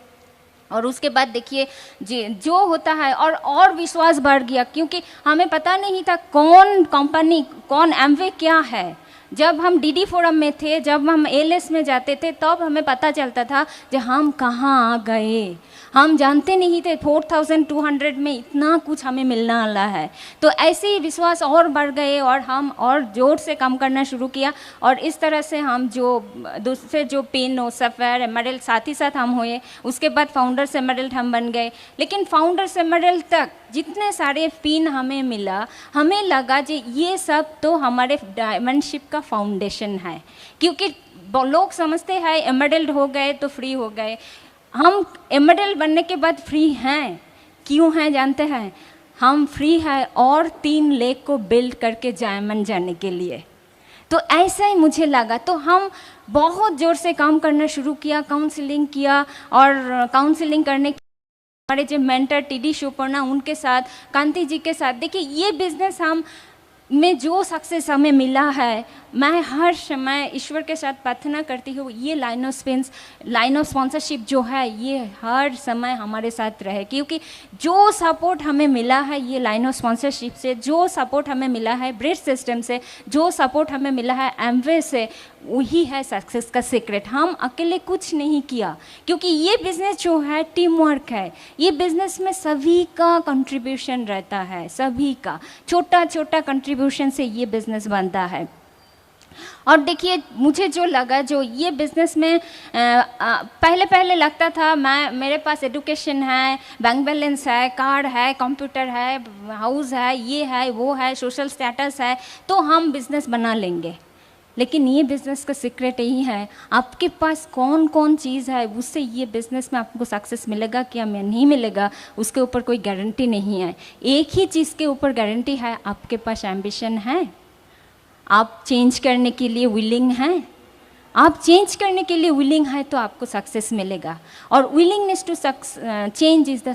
और उसके बाद देखिए जी जो होता है और विश्वास बढ़ गया, क्योंकि हमें पता नहीं था कौन कंपनी, कौन एमवे क्या है। जब हम डीडी फोरम में थे, जब हम एलएस में जाते थे, तब हमें पता चलता था कि हम कहाँ आ गए। हम जानते नहीं थे 4200 में इतना कुछ हमें मिलने वाला है। तो ऐसे ही विश्वास और बढ़ गए और हम और ज़ोर से काम करना शुरू किया। और इस तरह से हम जो दूसरे जो पिन और सफ़ेयर एमरल्ड साथ ही साथ हम हुए। उसके बाद फाउंडर्स एमरल्ड हम बन गए। लेकिन फाउंडर्स एमरल्ड तक जितने सारे पिन हमें मिला, हमें लगा कि ये सब तो हमारे डायमंडशिप का फाउंडेशन है, क्योंकि लोग समझते हैं एमरल्ड हो गए तो फ्री हो गए। हम एमरल्ड बनने के बाद फ्री हैं, क्यों हैं जानते हैं? हम फ्री हैं और 3 लेक को बिल्ड करके डायमंड जाने के लिए। तो ऐसा ही मुझे लगा, तो हम बहुत ज़ोर से काम करना शुरू किया, काउंसलिंग किया। और काउंसलिंग करने हमारे जो मेंटर टीडी शिवपर्णा उनके साथ, कांति जी के साथ, देखिए ये बिजनेस हम में जो सक्सेस हमें मिला है, मैं हर समय ईश्वर के साथ प्रार्थना करती हूँ ये लाइन ऑफ स्पॉन्सरशिप जो है ये हर समय हमारे साथ रहे। क्योंकि जो सपोर्ट हमें मिला है ये लाइन ऑफ स्पॉन्सरशिप से, जो सपोर्ट हमें मिला है ब्रिज सिस्टम से, जो सपोर्ट हमें मिला है एमवे से, वही है सक्सेस का सीक्रेट। हम अकेले कुछ नहीं किया, क्योंकि ये बिज़नेस जो है टीम वर्क है। ये बिज़नेस में सभी का कंट्रीब्यूशन रहता है, सभी का छोटा छोटा कंट्रीब्यूशन से ये बिज़नेस बनता है। और देखिए मुझे जो लगा, जो ये बिज़नेस में पहले लगता था मेरे पास एजुकेशन है, बैंक बैलेंस है, कार है, कंप्यूटर है, हाउस है, ये है वो है, सोशल स्टेटस है, तो हम बिज़नेस बना लेंगे। लेकिन ये बिज़नेस का सीक्रेट यही है, आपके पास कौन कौन चीज़ है, उससे ये बिज़नेस में आपको सक्सेस मिलेगा क्या नहीं मिलेगा, उसके ऊपर कोई गारंटी नहीं है। एक ही चीज़ के ऊपर गारंटी है, आपके पास एम्बिशन है, आप चेंज करने के लिए विलिंग हैं। आप चेंज करने के लिए विलिंग है तो आपको सक्सेस मिलेगा। और willingness to change is the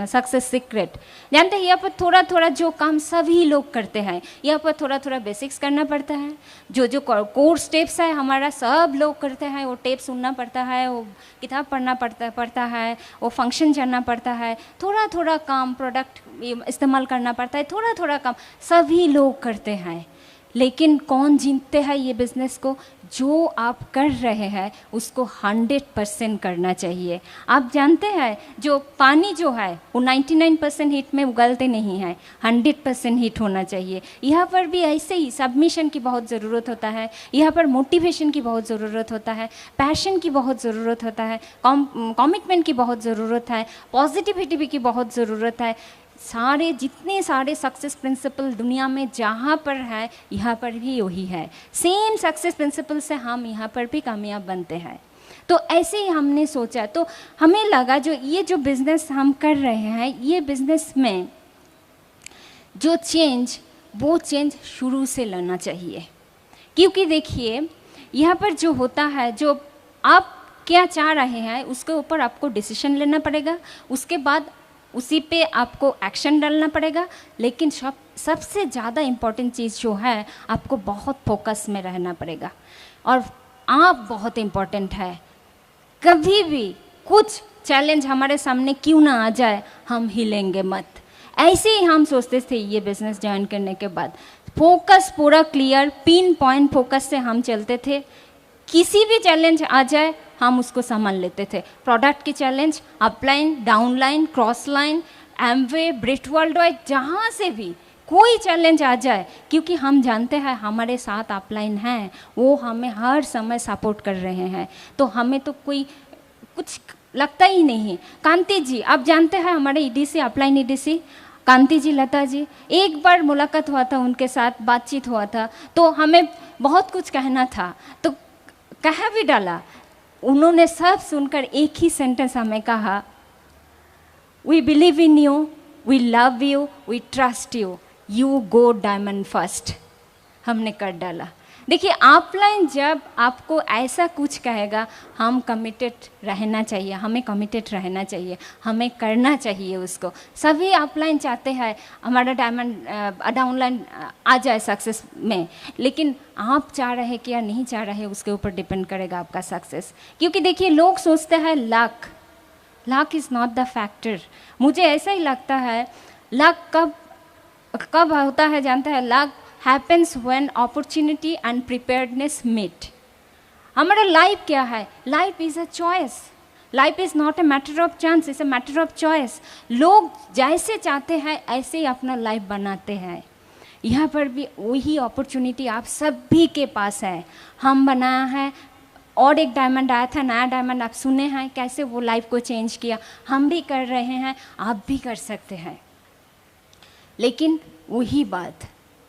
success secret. जानते हैं यहाँ पर थोड़ा थोड़ा जो काम सभी लोग करते हैं, यहाँ पर थोड़ा थोड़ा बेसिक्स करना पड़ता है। जो कोर स्टेप्स है हमारा सब लोग करते हैं, वो टेप सुनना पड़ता है, वो किताब पढ़ना पड़ता है, वो फंक्शन जानना पड़ता है, थोड़ा थोड़ा काम प्रोडक्ट इस्तेमाल करना पड़ता है, थोड़ा थोड़ा काम सभी लोग करते हैं। लेकिन कौन जीतते हैं ये बिज़नेस को? जो आप कर रहे हैं उसको 100% करना चाहिए। आप जानते हैं जो पानी जो है वो 99% हीट में उगलते नहीं है, 100% हीट होना चाहिए। यहाँ पर भी ऐसे ही सबमिशन की बहुत ज़रूरत होता है, यहाँ पर मोटिवेशन की बहुत ज़रूरत होता है, पैशन की बहुत ज़रूरत होता है, कमिटमेंट की बहुत ज़रूरत है, पॉजिटिविटी की बहुत ज़रूरत है। जितने सारे सक्सेस प्रिंसिपल दुनिया में जहाँ पर है, यहाँ पर भी वही है। सेम सक्सेस प्रिंसिपल से हम यहाँ पर भी कामयाब बनते हैं। तो ऐसे ही हमने सोचा, तो हमें लगा जो बिज़नेस हम कर रहे हैं, ये बिज़नेस में जो वो चेंज शुरू से लाना चाहिए। क्योंकि देखिए यहाँ पर जो होता है, जो आप क्या चाह रहे हैं उसके ऊपर आपको डिसीजन लेना पड़ेगा, उसके बाद उसी पे आपको एक्शन डालना पड़ेगा। लेकिन सबसे ज़्यादा इम्पॉर्टेंट चीज़ जो है, आपको बहुत फोकस में रहना पड़ेगा। और आप बहुत इम्पॉर्टेंट है। कभी भी कुछ चैलेंज हमारे सामने क्यों ना आ जाए, हम हिलेंगे मत। ऐसे ही हम सोचते थे ये बिज़नेस ज्वाइन करने के बाद। फोकस पूरा क्लियर, पिन पॉइंट फोकस से हम चलते थे। किसी भी चैलेंज आ जाए हम उसको संभाल लेते थे। प्रोडक्ट की challenge, upline, downline, cross line, Amway, Brit world wide, जहाँ से भी कोई चैलेंज आ जाए, क्योंकि हम जानते हैं हमारे साथ अपलाइन हैं, वो हमें हर समय सपोर्ट कर रहे हैं, तो हमें तो कोई कुछ लगता ही नहीं। कांति जी आप जानते हैं हमारे ईडीसी, अपलाइन ईडीसी कांति जी, लता जी, एक बार मुलाकात हुआ था उनके साथ, बातचीत हुआ था, तो हमें बहुत कुछ कहना था, तो कह भी डाला। उन्होंने सब सुनकर एक ही सेंटेंस हमें कहा, we believe in you, we love you, we trust you, you go diamond first. हमने कर डाला। देखिए ऑफलाइन जब आपको ऐसा कुछ कहेगा, हम कमिटेड रहना चाहिए, हमें कमिटेड रहना चाहिए, हमें करना चाहिए उसको। सभी ऑफलाइन चाहते हैं हमारा डाउनलाइन आ जाए सक्सेस में, लेकिन आप चाह रहे कि या नहीं चाह रहे उसके ऊपर डिपेंड करेगा आपका सक्सेस। क्योंकि देखिए लोग सोचते हैं luck is not the factor. मुझे ऐसा ही लगता है लक कब होता है जानते हैं? Luck happens when opportunity and preparedness meet. हमारा लाइफ क्या है? Life is a choice. Life is not a matter of chance, is a matter of choice. लोग जैसे चाहते हैं ऐसे ही अपना लाइफ बनाते हैं। यहाँ पर भी वही अपॉर्चुनिटी आप सभी के पास है। हम बनाया है, और एक डायमंड आया था, नया डायमंड, आप सुने हैं कैसे वो लाइफ को चेंज किया। हम भी कर रहे हैं, आप भी कर सकते हैं। लेकिन वही बात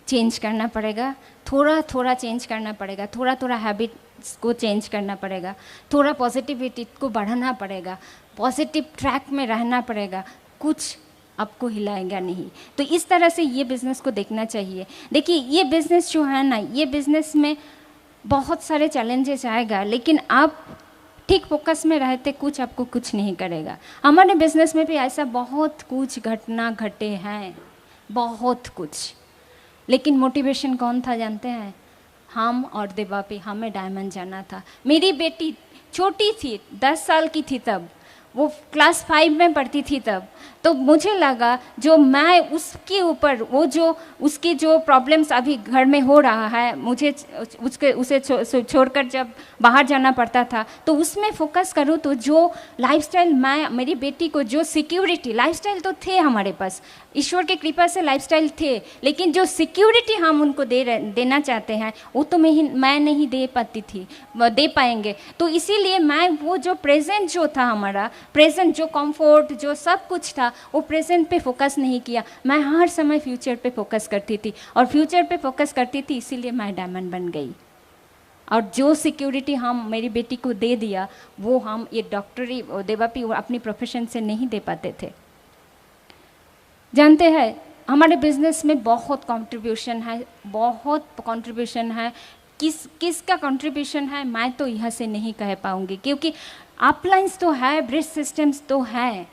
चेंज करना पड़ेगा, थोड़ा थोड़ा चेंज करना पड़ेगा, थोड़ा थोड़ा हैबिट्स को चेंज करना पड़ेगा, थोड़ा पॉजिटिविटी को बढ़ाना पड़ेगा, पॉजिटिव ट्रैक में रहना पड़ेगा, कुछ आपको हिलाएगा नहीं। तो इस तरह से ये बिज़नेस को देखना चाहिए। देखिए ये बिज़नेस जो है ना, ये बिज़नेस में बहुत सारे चैलेंजेस आएगा, लेकिन आप ठीक फोकस में रहते कुछ आपको कुछ नहीं करेगा। हमारे बिज़नेस में भी ऐसा बहुत कुछ घटना घटे हैं, बहुत कुछ। लेकिन मोटिवेशन कौन था जानते हैं? हम और देवापी, हमें डायमंड जाना था। मेरी बेटी छोटी थी, 10 साल की थी तब, वो क्लास 5 में पढ़ती थी तब। तो मुझे लगा जो मैं उसके ऊपर वो जो उसकी जो प्रॉब्लम्स अभी घर में हो रहा है, मुझे उसे छोड़कर जब बाहर जाना पड़ता था, तो उसमें फोकस करूँ तो जो लाइफस्टाइल मैं मेरी बेटी को जो सिक्योरिटी, लाइफस्टाइल तो थे हमारे पास, ईश्वर की कृपा से लाइफस्टाइल थे, लेकिन जो सिक्योरिटी हम उनको देना चाहते हैं वो तो मैं नहीं दे पाएंगे। तो इसीलिए मैं वो जो प्रेजेंट जो था हमारा, प्रेजेंट जो कंफर्ट जो सब कुछ था, वो प्रेजेंट पे फोकस नहीं किया। मैं हर समय फ्यूचर पे फोकस करती थी, और फ्यूचर पे फोकस करती थी, इसीलिए मैं डायमंड बन गई। और जो सिक्योरिटी हम मेरी बेटी को दे दिया, वो हम ये डॉक्टरी देवापी अपनी प्रोफेशन से नहीं दे पाते थे। जानते हैं हमारे बिजनेस में बहुत कंट्रीब्यूशन है, बहुत कंट्रीब्यूशन है। किसका कंट्रीब्यूशन है मैं तो यहाँ से नहीं कह पाऊँगी, क्योंकि अपलाइंस तो है, ब्रिज सिस्टम्स तो है,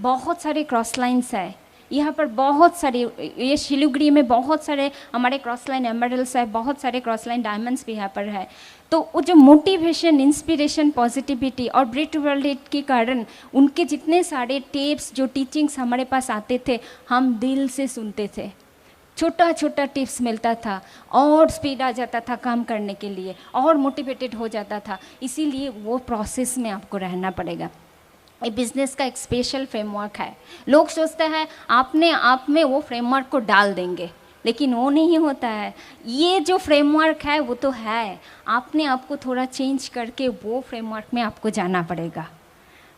बहुत सारे क्रॉस लाइन्स है यहाँ पर, बहुत सारे, ये शिलीगुड़ी में बहुत सारे हमारे क्रॉस लाइन एमरल्ड्स है, बहुत सारे क्रॉस लाइन डायमंड्स भी यहाँ पर है। तो वो जो मोटिवेशन, इंस्पिरेशन, पॉजिटिविटी और ब्रिट वर्ल्ड के कारण उनके जितने सारे टिप्स जो टीचिंग्स हमारे पास आते थे, हम दिल से सुनते थे। छोटा छोटा टिप्स मिलता था और स्पीड आ जाता था काम करने के लिए, और मोटिवेटेड हो जाता था। इसीलिए वो प्रोसेस में आपको रहना पड़ेगा। ये बिज़नेस का एक स्पेशल फ्रेमवर्क है। लोग सोचते हैं आपने आप में वो फ्रेमवर्क को डाल देंगे, लेकिन वो नहीं होता है। ये जो फ्रेमवर्क है वो तो है, आपने आपको थोड़ा चेंज करके वो फ्रेमवर्क में आपको जाना पड़ेगा।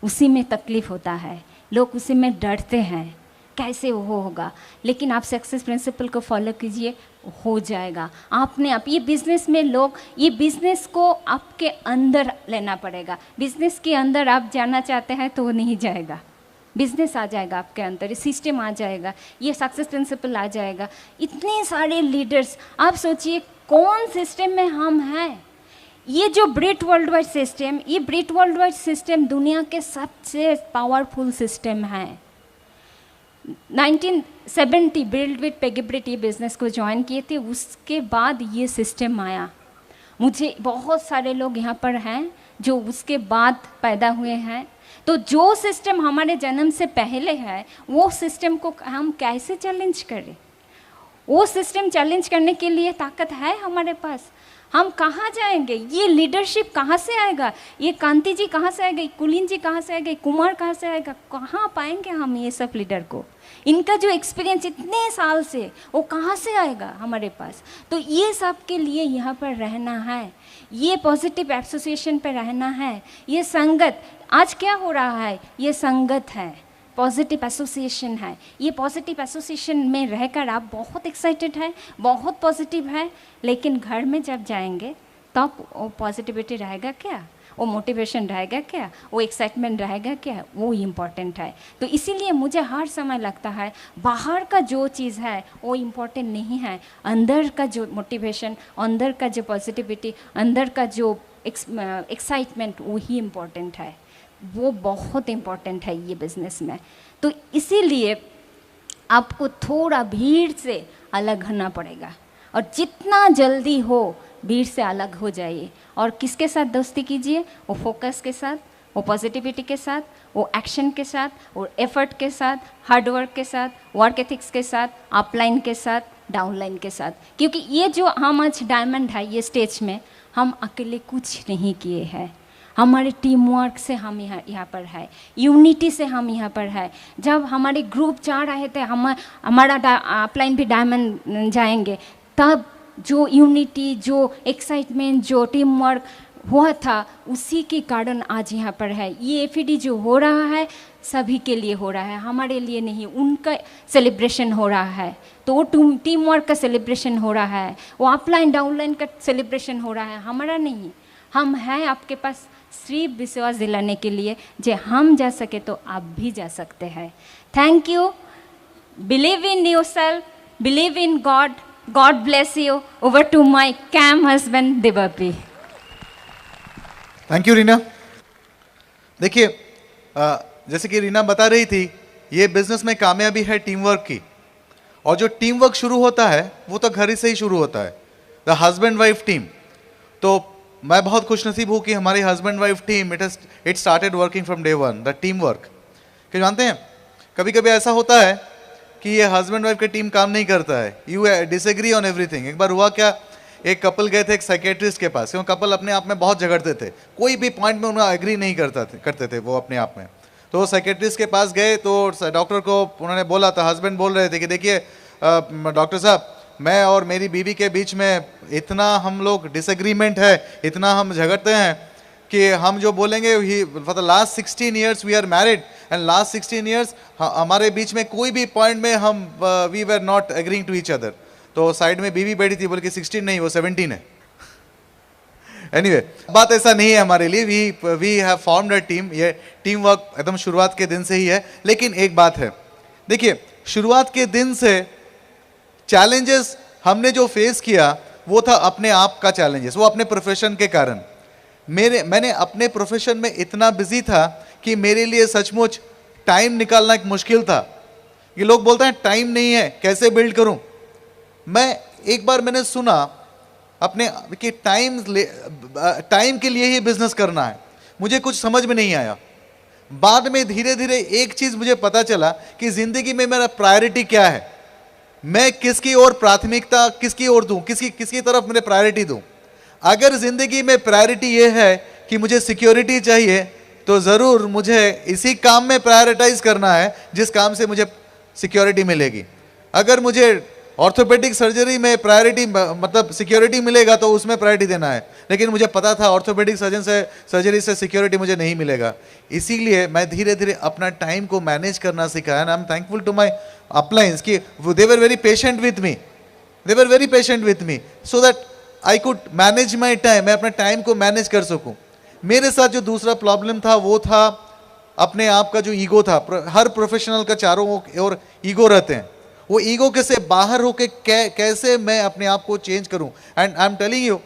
उसी में तकलीफ़ होता है, लोग उसी में डरते हैं कैसे वो होगा, लेकिन आप सक्सेस प्रिंसिपल को फॉलो कीजिए, हो जाएगा। आपने आप ये बिज़नेस में लोग ये बिज़नेस को आपके अंदर लेना पड़ेगा। बिज़नेस के अंदर आप जाना चाहते हैं तो वो नहीं जाएगा, बिज़नेस आ जाएगा आपके अंदर, सिस्टम आ जाएगा, ये सक्सेस प्रिंसिपल आ जाएगा। इतने सारे लीडर्स, आप सोचिए कौन सिस्टम में हम हैं। ये जो ब्रिट वर्ल्ड वाइड सिस्टम, ये ब्रिट वर्ल्ड वाइड सिस्टम दुनिया के सबसे पावरफुल सिस्टम है। 1970 बिल्ड विद पेगी ब्रिट ये बिज़नेस को ज्वाइन किए थे, उसके बाद ये सिस्टम आया। मुझे बहुत सारे लोग यहाँ पर हैं जो उसके बाद पैदा हुए हैं। तो जो सिस्टम हमारे जन्म से पहले है, वो सिस्टम को हम कैसे चैलेंज करें? वो सिस्टम चैलेंज करने के लिए ताकत है हमारे पास। हम कहाँ जाएंगे? ये लीडरशिप कहाँ से आएगा? ये कांति जी कहाँ से आएगा? कुलीन जी कहाँ से आएगा? कुमार कहाँ से आएगा? कहाँ पाएंगे हम ये सब लीडर को? इनका जो एक्सपीरियंस इतने साल से, वो कहाँ से आएगा हमारे पास? तो ये सब के लिए यहाँ पर रहना है, ये पॉजिटिव एसोसिएशन पर रहना है। ये संगत, आज क्या हो रहा है? ये संगत है, पॉजिटिव एसोसिएशन है। ये पॉजिटिव एसोसिएशन में रहकर आप बहुत एक्साइटेड है, बहुत पॉजिटिव है, लेकिन घर में जब जाएंगे तब वो पॉजिटिविटी रहेगा क्या? वो मोटिवेशन रहेगा क्या, वो एक्साइटमेंट रहेगा क्या, वो इम्पोर्टेंट है। तो इसीलिए मुझे हर समय लगता है बाहर का जो चीज़ है वो इम्पोर्टेंट नहीं है, अंदर का जो मोटिवेशन, अंदर का जो पॉजिटिविटी, अंदर का जो एक्साइटमेंट वही इम्पोर्टेंट है, वो बहुत इम्पोर्टेंट है ये बिज़नेस में। तो इसीलिए आपको थोड़ा भीड़ से अलग होना पड़ेगा और जितना जल्दी हो भीड़ से अलग हो जाइए। और किसके साथ दोस्ती कीजिए, वो फोकस के साथ, वो पॉजिटिविटी के साथ, वो एक्शन के साथ, वो एफर्ट के साथ, हार्डवर्क के साथ, वर्क एथिक्स के साथ, अपलाइन के साथ, डाउनलाइन के साथ। क्योंकि ये जो हम आज डायमंड है ये स्टेज में, हम अकेले कुछ नहीं किए हैं, हमारे टीम वर्क से हम यहाँ पर है, यूनिटी से हम यहाँ पर है। जब हमारे ग्रुप चाह रहे थे हमारा अपलाइन भी डायमंड जाएंगे, तब जो यूनिटी, जो एक्साइटमेंट, जो टीम वर्क हुआ था, उसी के कारण आज यहाँ पर है। ये एफईडी जो हो रहा है सभी के लिए हो रहा है, हमारे लिए नहीं, उनका सेलिब्रेशन हो रहा है। तो वो टीम वर्क का सेलिब्रेशन हो रहा है, वो अपलाइन डाउनलाइन का सेलिब्रेशन हो रहा है, हमारा नहीं। हम हैं आपके पास सिर्फ विश्वास दिलाने के लिए, जे हम जा सके तो आप भी जा सकते हैं। Thank you. Believe in yourself, believe in God. God bless you. Over to my calm husband Devapi. Thank you Reena. देखिए जैसे कि रीना बता रही थी, ये बिजनेस में कामयाबी है टीम वर्क की, और जो टीम वर्क शुरू होता है वो तो घर ही से ही शुरू होता है, द हस्बैंड वाइफ टीम। तो मैं बहुत खुशनसीब हूँ कि हमारी husband wife team it started working from day one, the team work. कि जानते हैं कभी कभी ऐसा होता है कि ये हस्बैंड वाइफ की टीम काम नहीं करता है, यू डिसएग्री ऑन एवरीथिंग। एक बार हुआ क्या, एक कपल गए थे एक साइकेट्रिस्ट के पास, क्यों कपल अपने आप में बहुत झगड़ते थे, कोई भी पॉइंट में उन्हें एग्री नहीं करते थे वो अपने आप में। तो साइकेट्रिस्ट के पास गए तो डॉक्टर को उन्होंने बोला था, हस्बैंड बोल रहे थे कि देखिए डॉक्टर साहब, मैं और मेरी बीवी के बीच में इतना हम लोग डिसएग्रीमेंट है, इतना हम झगड़ते हैं कि हम जो बोलेंगे for the last 16 years we are married and last 16 years हमारे बीच में कोई भी पॉइंट में हम we were not agreeing to each other. तो साइड में बीवी बैठी थी, बोल के 16 नहीं वो 17 है। एनीवे बात ऐसा नहीं है हमारे लिए, we have formed a team. ये टीम वर्क एकदम शुरुआत के दिन से ही है। लेकिन एक बात है, देखिए शुरुआत के दिन से चैलेंजेस हमने जो फेस किया वो था अपने आप का चैलेंजेस, वो अपने प्रोफेशन के कारण। मैंने अपने प्रोफेशन में इतना बिजी था कि मेरे लिए सचमुच टाइम निकालना एक मुश्किल था। ये लोग बोलते हैं टाइम नहीं है, कैसे बिल्ड करूं। एक बार मैंने सुना अपने कि टाइम के लिए ही बिजनेस करना है, मुझे कुछ समझ में नहीं आया। बाद में धीरे धीरे एक चीज मुझे पता चला कि जिंदगी में मेरा प्रायोरिटी क्या है, मैं किसकी ओर प्राथमिकता किसकी ओर दूं, किसकी तरफ मेरे प्रायोरिटी दूं। अगर जिंदगी में प्रायोरिटी ये है कि मुझे सिक्योरिटी चाहिए, तो जरूर मुझे इसी काम में प्रायोरिटाइज करना है जिस काम से मुझे सिक्योरिटी मिलेगी। अगर मुझे ऑर्थोपेडिक सर्जरी में प्रायोरिटी मतलब सिक्योरिटी मिलेगा तो उसमें प्रायोरिटी देना है, लेकिन मुझे पता था ऑर्थोपेडिक सर्जरी से सिक्योरिटी मुझे नहीं मिलेगा। इसीलिए मैं धीरे धीरे अपना टाइम को मैनेज करना सीखा। And I am thankful to my uplines कि they were very patient with me, so that I could manage my time, मैं अपने टाइम को मैनेज कर सकूं। मेरे साथ जो दूसरा प्रॉब्लम था वो था अपने आप का जो ईगो था। हर प्रोफेशनल का चारों ओर ईगो रहते हैं, वो ईगो के से बाहर होके कैसे मैं अपने आप को चेंज करूं। And I am telling you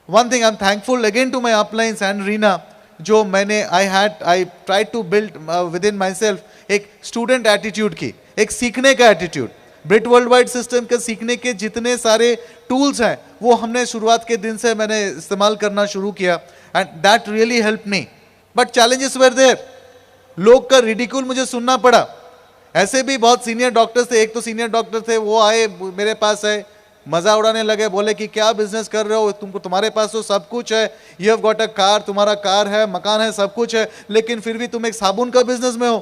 one thing, I am thankful again to my uplines and Reena, जो I try to build within myself एक स्टूडेंट एटीट्यूड की, एक सीखने का attitude. Brit world wide system के सीखने के जितने सारे टूल्स हैं वो हमने शुरुआत के दिन से मैंने इस्तेमाल करना शुरू किया, and that really help me. But challenges were there, लोग का रिडिक्यूल मुझे सुनना पड़ा। ऐसे भी बहुत सीनियर डॉक्टर्स थे, एक तो सीनियर डॉक्टर थे वो आए मेरे पास है, मजा उड़ाने लगे, बोले कि क्या बिजनेस कर रहे हो, तुम्हारे पास तो सब कुछ है, you have got a car, तुम्हारा कार है, मकान है, सब कुछ है, लेकिन फिर भी तुम एक साबुन का बिजनेस में हो।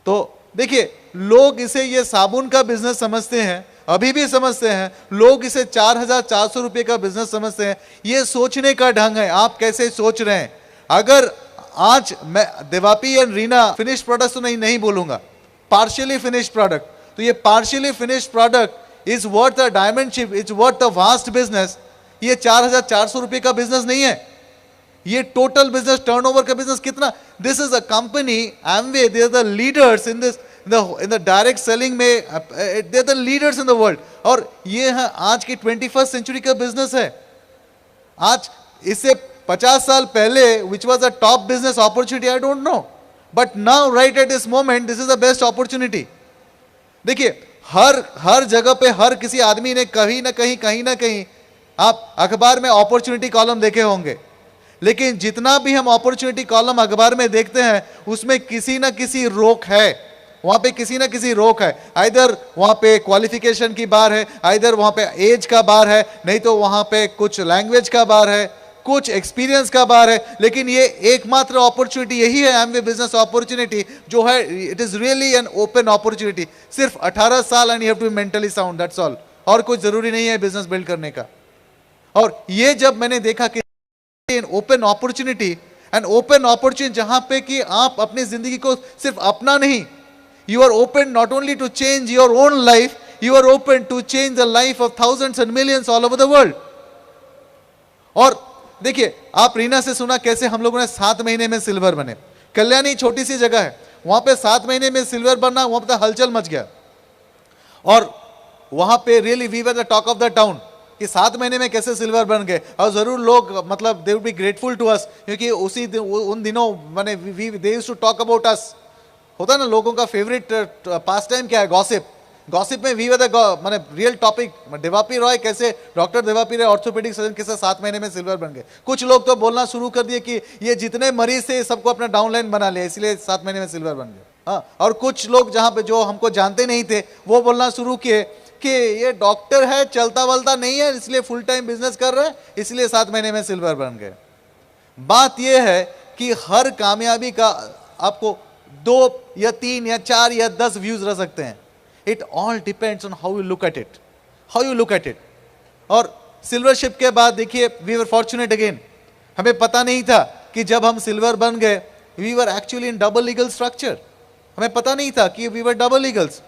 तो देखिए लोग इसे ये साबुन का बिजनेस समझते हैं, अभी भी समझते हैं, लोग इसे 4,400 रुपये का बिजनेस समझते हैं। ये सोचने का ढंग है, आप कैसे सोच रहे हैं। अगर आज मैं Devapi and Reena finish product तो नहीं बोलूंगा, पार्शियली फिनिश्ड प्रोडक्ट, तो ये partially finished product is worth the diamond ship, is worth the vast business. ये 4,400 रुपये का बिजनेस नहीं है, ये टोटल बिजनेस टर्नओवर का बिजनेस कितना, this is a company Amway, they are the leaders in this, in the direct selling में, they are the leaders in the world. और ये है आज की 21st सेंचुरी का बिजनेस है। आज इससे 50 साल पहले which was a top business opportunity, I don't know, but now right at this moment this is the best opportunity. देखिए हर जगह पे हर किसी आदमी ने कहीं ना कहीं आप अखबार में अपॉर्चुनिटी कॉलम देखे होंगे, लेकिन जितना भी हम अपॉर्चुनिटी कॉलम अखबार में देखते हैं उसमें किसी ना किसी रोक है, वहां पे किसी ना किसी रोक है। आइदर वहां पे क्वालिफिकेशन की बार है, आइदर वहां पे एज का बार है, नहीं तो वहां पे कुछ लैंग्वेज का बार है, कुछ एक्सपीरियंस का बार है। लेकिन ये एकमात्र अपॉर्चुनिटी यही है एमवे बिजनेस अपॉर्चुनिटी जो है, it is really an open opportunity. सिर्फ 18 साल and you have to be mentally sound, that's all, और कुछ जरूरी नहीं है बिजनेस बिल्ड करने का। और ये जब मैंने देखा कि open opportunity, and open opportunity जहां पे कि आप अपनी जिंदगी को सिर्फ अपना नहीं, you are open not only to change your own life, you are open to change the life of thousands and millions all over the world। और देखिए आप रीना से सुना कैसे हम लोगों ने 7 महीने में सिल्वर बने। कल्याणी छोटी सी जगह है, वहां पे 7 महीने में सिल्वर बनना, वहां पे हलचल मच गया। और वहां पे really we were the talk of the town कि 7 महीने में कैसे सिल्वर बन गए। और जरूर लोग मतलब they would be grateful to us, क्योंकि उन दिनों मैंने they used to talk about us. होता है ना लोगों का फेवरेट पास टाइम क्या है, गॉसिप। गॉसिप में वी वर द माने रियल टॉपिक, देवापी रॉय कैसे, doctor Devapi Roy orthopaedic surgeon कैसे 7 महीने में सिल्वर बन गए। कुछ लोग तो बोलना शुरू कर दिए कि ये जितने मरीज थे सबको अपना डाउनलाइन बना लिया इसलिए 7 महीने में सिल्वर बन गए। हाँ, और कुछ लोग जहाँ पे जो हमको जानते नहीं थे वो बोलना शुरू किए कि ये डॉक्टर है, चलता वलता नहीं है, इसलिए फुल टाइम बिजनेस कर रहे हैं, इसलिए 7 महीने में सिल्वर बन गए। बात यह है कि हर कामयाबी का आपको 2 या 3 या 4 या 10 व्यूज रह सकते हैं। It all depends on how you look at it, how you look at it. और सिल्वरशिप के बाद देखिए वी वर फॉर्चुनेट अगेन, हमें पता नहीं था कि जब हम सिल्वर बन गए we were actually in double legal structure. हमें पता नहीं था कि वी वर डबल लीगल्स,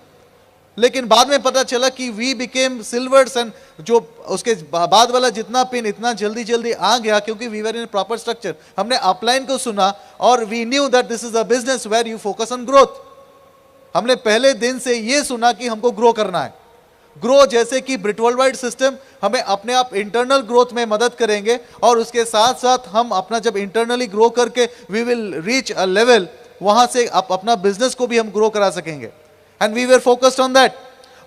लेकिन बाद में पता चला कि वी बिकेम सिल्वर्स। एंड जो उसके बाद वाला जितना पिन इतना जल्दी आ गया क्योंकि we were in proper structure. हमने अपलाइन को सुना और we knew that this is a business where you focus on growth. हमने पहले दिन से ये सुना कि हमको ग्रो करना है। ग्रो जैसे कि ब्रिट वर्ल्ड वाइड सिस्टम हमें अपने आप इंटरनल ग्रोथ में मदद करेंगे, और उसके साथ साथ हम अपना जब इंटरनली ग्रो करके we will reach a level, वहां से अपना बिजनेस को भी हम ग्रो करा सकेंगे। And we were focused on that.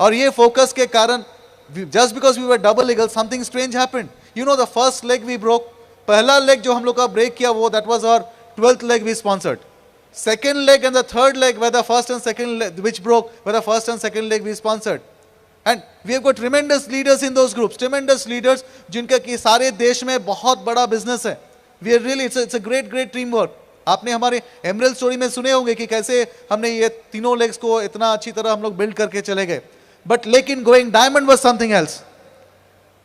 और ये फोकस के कारण just because we were double legal something strange happened. You know the first leg we broke, पहला लेग जो हम लोग का ब्रेक किया वो that was our 12th leg we sponsored. Second leg and the third leg were the first and second leg which broke were the first and second leg we sponsored, and we have got tremendous leaders in those groups, tremendous leaders जिनका कि सारे देश में बहुत बड़ा बिजनेस है। We are really it's a great team work। आपने हमारे एमरल्ड स्टोरी में सुने होंगे कि कैसे हमने ये तीनों लेग्स को इतना अच्छी तरह हम लोग बिल्ड करके चले गए। बट लेकिन going diamond was something else.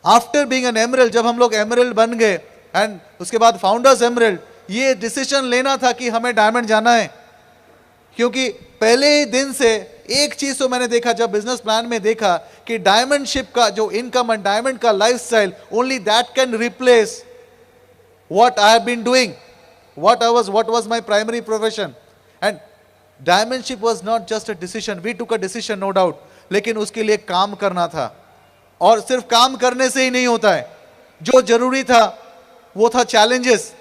After being an emerald, जब हम लोग एमरल्ड बन गए एंड उसके बाद फाउंडर्स एमरल्ड, ये डिसीजन लेना था कि हमें डायमंड जाना है। क्योंकि पहले ही दिन से एक चीज तो मैंने देखा जब बिजनेस प्लान में देखा कि डायमंडशिप का जो इनकम एंड डायमंड का lifestyle, only that can replace what I have been doing, what was my primary profession। and diamondship was not just a decision, we took a decision no doubt, लेकिन उसके लिए काम करना था। और सिर्फ काम करने से ही नहीं होता है, जो जरूरी था वो था चैलेंजेस।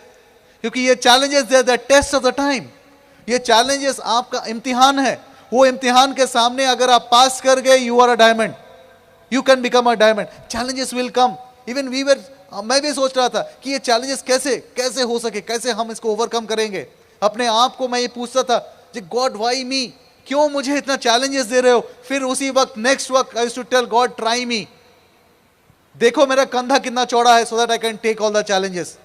क्योंकि ये challenges they are the test of the time. ये चैलेंजेस आपका इम्तिहान है। वो इम्तिहान के सामने अगर आप पास कर गए, you are a diamond, you can become a diamond. Challenges will come. Even we were, मैं भी सोच रहा था कि ये चैलेंजेस कैसे हो सके, कैसे हम इसको ओवरकम करेंगे। अपने आप को मैं ये पूछता था कि गॉड व्हाई मी, क्यों मुझे इतना चैलेंजेस दे रहे हो। फिर उसी वक्त नेक्स्ट वक्त I used to tell God try me, देखो मेरा कंधा कितना चौड़ा है, so that I can take all the challenges.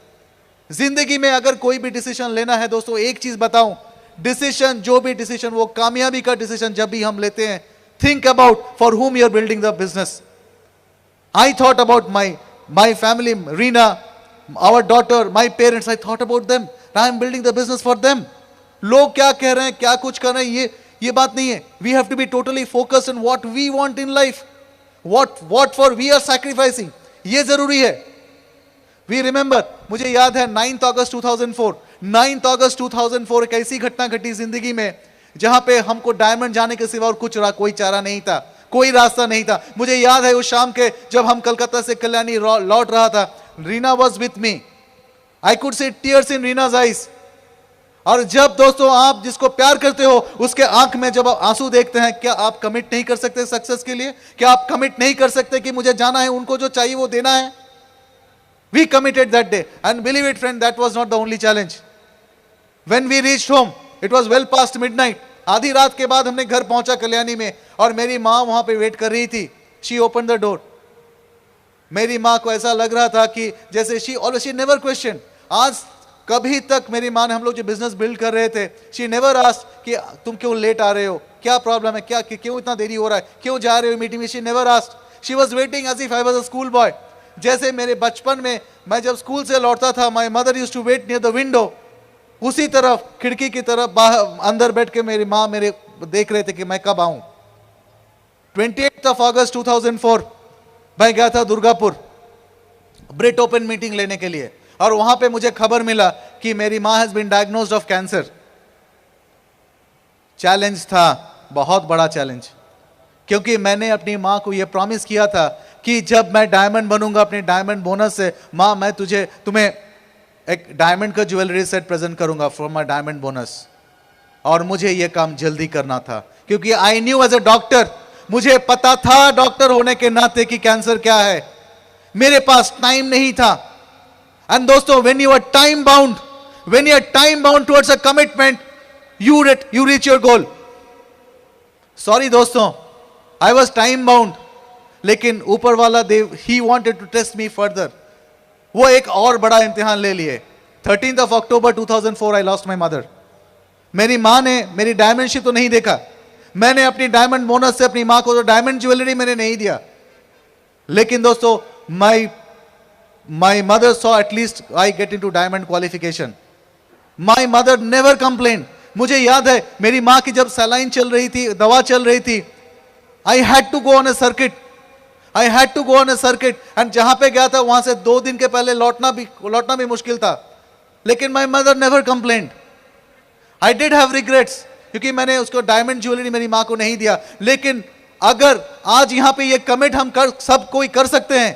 जिंदगी में अगर कोई भी डिसीजन लेना है दोस्तों, एक चीज बताऊं, डिसीजन जो भी डिसीजन, वो कामयाबी का डिसीजन जब भी हम लेते हैं, think about for whom you are building the business. I thought about my family, Reena, our daughter, my parents, I thought about them. Now I am building the business for them. लोग क्या कह रहे हैं, क्या कुछ कर रहे हैं, ये बात नहीं है। We have to be totally focused on what we want in life, what for we are sacrificing, ये जरूरी है। वी रिमेंबर, मुझे याद है 9 अगस्त 2004, 9 अगस्त 2004 एक ऐसी घटना घटी जिंदगी में जहां पे हमको डायमंड जाने के सिवा और कुछ कोई चारा नहीं था, कोई रास्ता नहीं था। मुझे याद है उस शाम के जब हम कलकत्ता से कल्याणी लौट रहा था, Reena was with me, I could see tears in Reena's eyes. और जब दोस्तों आप जिसको प्यार करते हो उसके आंख में जब आप आंसू देखते हैं, क्या आप कमिट नहीं कर सकते सक्सेस के लिए? क्या आप कमिट नहीं कर सकते कि मुझे जाना है, उनको जो चाहिए वो देना है? We committed that day, and believe it friend, that was not the only challenge. When we reached home, it was well past midnight. आधी रात के बाद हमने घर पहुंचा कल्याणी में, और मेरी माँ वहां पे वेट कर रही थी। She opened the door. मेरी माँ को ऐसा लग रहा था कि जैसे she never questioned. आज कभी तक मेरी माँ ने, हम लोग जो बिजनेस बिल्ड कर रहे थे, she never asked कि तुम क्यों लेट आ रहे हो, क्या प्रॉब्लम है, क्या क्यों इतना देरी हो रहा है, क्यों जा रहे हो मीटिंग में? She never asked. She was waiting as if I was a school boy. जैसे मेरे बचपन में मैं जब स्कूल से लौटता था, my mother used to wait near the window, उसी तरफ खिड़की की तरफ बाहर अंदर बैठ के मेरी माँ मेरे देख रहे थे कि मैं कब आऊं। 28 अगस्त 2004 मैं गया था दुर्गापुर ब्रिट ओपन मीटिंग लेने के लिए, और वहां पे मुझे खबर मिला कि मेरी माँ has been diagnosed of cancer. Challenge था, बहुत बड़ा चैलेंज, क्योंकि मैंने अपनी माँ को यह प्रॉमिस किया था कि जब मैं डायमंड बनूंगा अपने डायमंड बोनस से, माँ मैं तुम्हें एक डायमंड का ज्वेलरी सेट प्रेजेंट करूंगा फॉर माय डायमंड बोनस। और मुझे यह काम जल्दी करना था, क्योंकि I knew as a doctor, मुझे पता था डॉक्टर होने के नाते कि कैंसर क्या है। मेरे पास टाइम नहीं था। एंड दोस्तों, when you are time bound towards a commitment, you reach your goal. Sorry दोस्तों, I was time bound, लेकिन ऊपर वाला देव, he wanted to test me further. वो एक और बड़ा इम्तिहान ले लिए। 13 अक्टूबर 2004 I lost my mother. मेरी माँ ने मेरी डायमंडशिप तो नहीं देखा, मैंने अपनी डायमंड बोनस से अपनी माँ को तो डायमंड ज्वेलरी मैंने नहीं दिया, लेकिन दोस्तों my mother saw at least I get into diamond qualification. My mother never complained. मुझे याद है मेरी माँ की जब सलाइन चल रही थी, दवा चल रही थी, I had to go on a circuit. And जहां पे गया था वहां से 2 दिन के पहले लौटना भी मुश्किल था, लेकिन my mother never complaint. I did have regrets, क्योंकि मैंने उसको डायमंड ज्वेलरी मेरी माँ को नहीं दिया. लेकिन अगर आज यहां पे ये कमिट हम सब कोई कर सकते हैं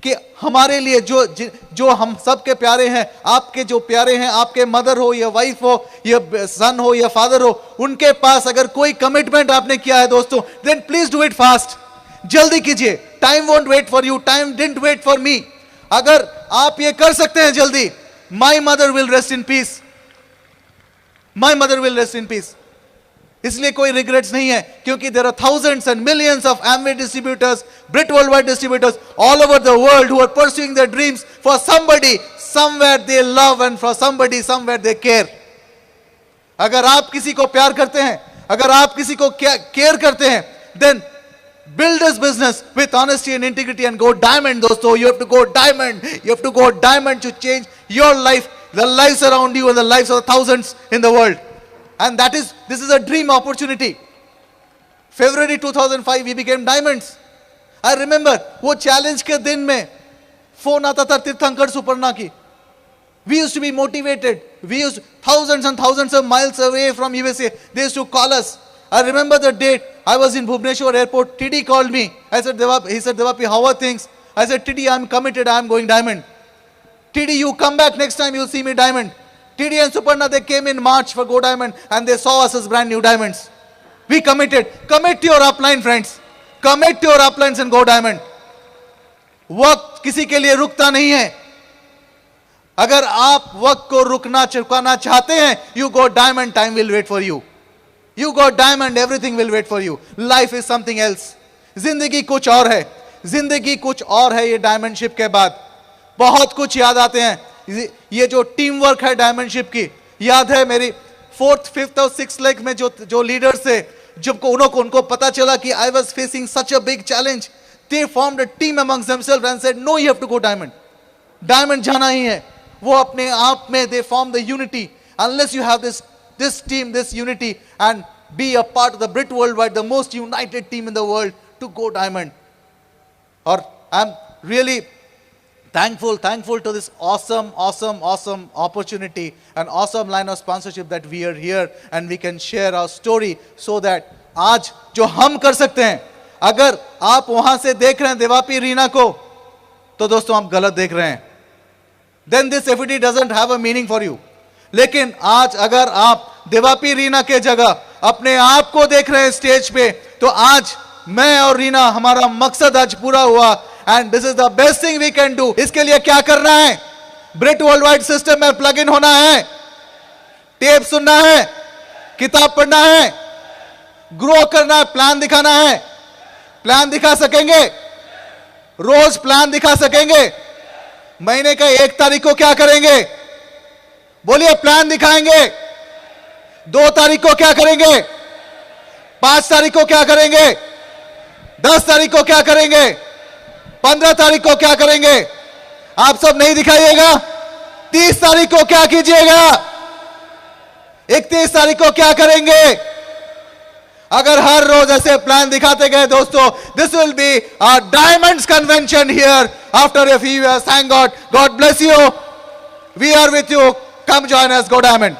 कि हमारे लिए जो हम सबके प्यारे हैं, आपके जो प्यारे हैं, आपके मदर हो या वाइफ हो या सन हो या फादर हो, उनके पास अगर कोई कमिटमेंट आपने किया है दोस्तों, then please do it fast. जल्दी कीजिए. Time won't wait for you, time didn't wait for me. अगर आप ये कर सकते हैं जल्दी, my mother will rest in peace. My mother will rest in peace. इसलिए कोई रिग्रेट्स नहीं है, क्योंकि there are thousands and millions of Amway distributors, Brit world wide distributors all over the world who are pursuing their dreams for somebody somewhere they love and for somebody somewhere they care. अगर आप किसी को प्यार करते हैं, अगर आप किसी को केयर करते हैं, then build this business with honesty and integrity and go diamond. दोस्तों, you have to go diamond. You have to go diamond to change your life, the lives around you and the lives of the thousands in the world. And this is a dream opportunity. February 2005 we became diamonds. I remember वो challenge के दिन में फोन आता था तीर्थंकर सुपर्णा की. We used to be motivated. We used thousands and thousands of miles away from USA. They used to call us. I remember the date. I was in Bhubaneswar airport. TD called me. I said, he said, Devapi, how are things? I said, TD, I'm committed. I'm going diamond. TD, you come back next time. You'll see me diamond. TD and Suparna, they came in March for Go Diamond, and they saw us as brand new diamonds. We committed. Commit to your upline, friends. Commit to your uplines and go diamond. वक्त किसी के लिए रुकता नहीं है. अगर आप वक्त को चुकाना चाहते हैं, you go diamond, time will wait for you. You go diamond, everything will wait for you. Life is something else. जिंदगी कुछ और है. जिंदगी कुछ और है. ये डायमंडशिप के बाद बहुत कुछ याद आते हैं. ये जो टीम वर्क है डायमंडशिप की, याद है मेरी 4th, 5th और 6th लेग में जो लीडर्स थे, जब उनको पता चला कि I was facing such a big challenge, they formed a team amongst themselves and said, no, you have to go diamond. Diamond जाना ही है. वो अपने आप में they formed the unity. Unless you have this team, this unity, and be a part of the Brit Worldwide, the most united team in the world, to go diamond. Or I'm really Thankful to this awesome opportunity and awesome line of sponsorship that we are here and we can share our story so that आज जो हम कर सकते हैं, अगर आप वहां से देख रहे हैं देवापी रीना को, तो दोस्तों आप गलत देख रहे हैं. Then this FET doesn't have a meaning for you. लेकिन आज अगर आप देवापी रीना के जगह अपने आप को देख रहे हैं स्टेज पे, तो आज मैं और रीना, हमारा मकसद आज पूरा हुआ. And this is the best thing we can do. इसके लिए क्या करना है? ब्रिट वर्ल्ड वाइड सिस्टम में प्लग इन होना है, टेप सुनना है, किताब पढ़ना है, ग्रो करना है, प्लान दिखाना है. प्लान दिखा सकेंगे? रोज प्लान दिखा सकेंगे? महीने का 1 तारीख को क्या करेंगे? बोलिए, प्लान दिखाएंगे. 2 तारीख को क्या करेंगे? 5 तारीख को क्या करेंगे? 10 तारीख को क्या करेंगे? 15 तारीख को क्या करेंगे? आप सब नहीं दिखाइएगा. 30 तारीख को क्या कीजिएगा? 31 तारीख को क्या करेंगे? अगर हर रोज ऐसे प्लान दिखाते गए दोस्तों, this will be a diamonds convention here after a few years. Thank God. God bless you. We are with you. Come join us. Go Diamond.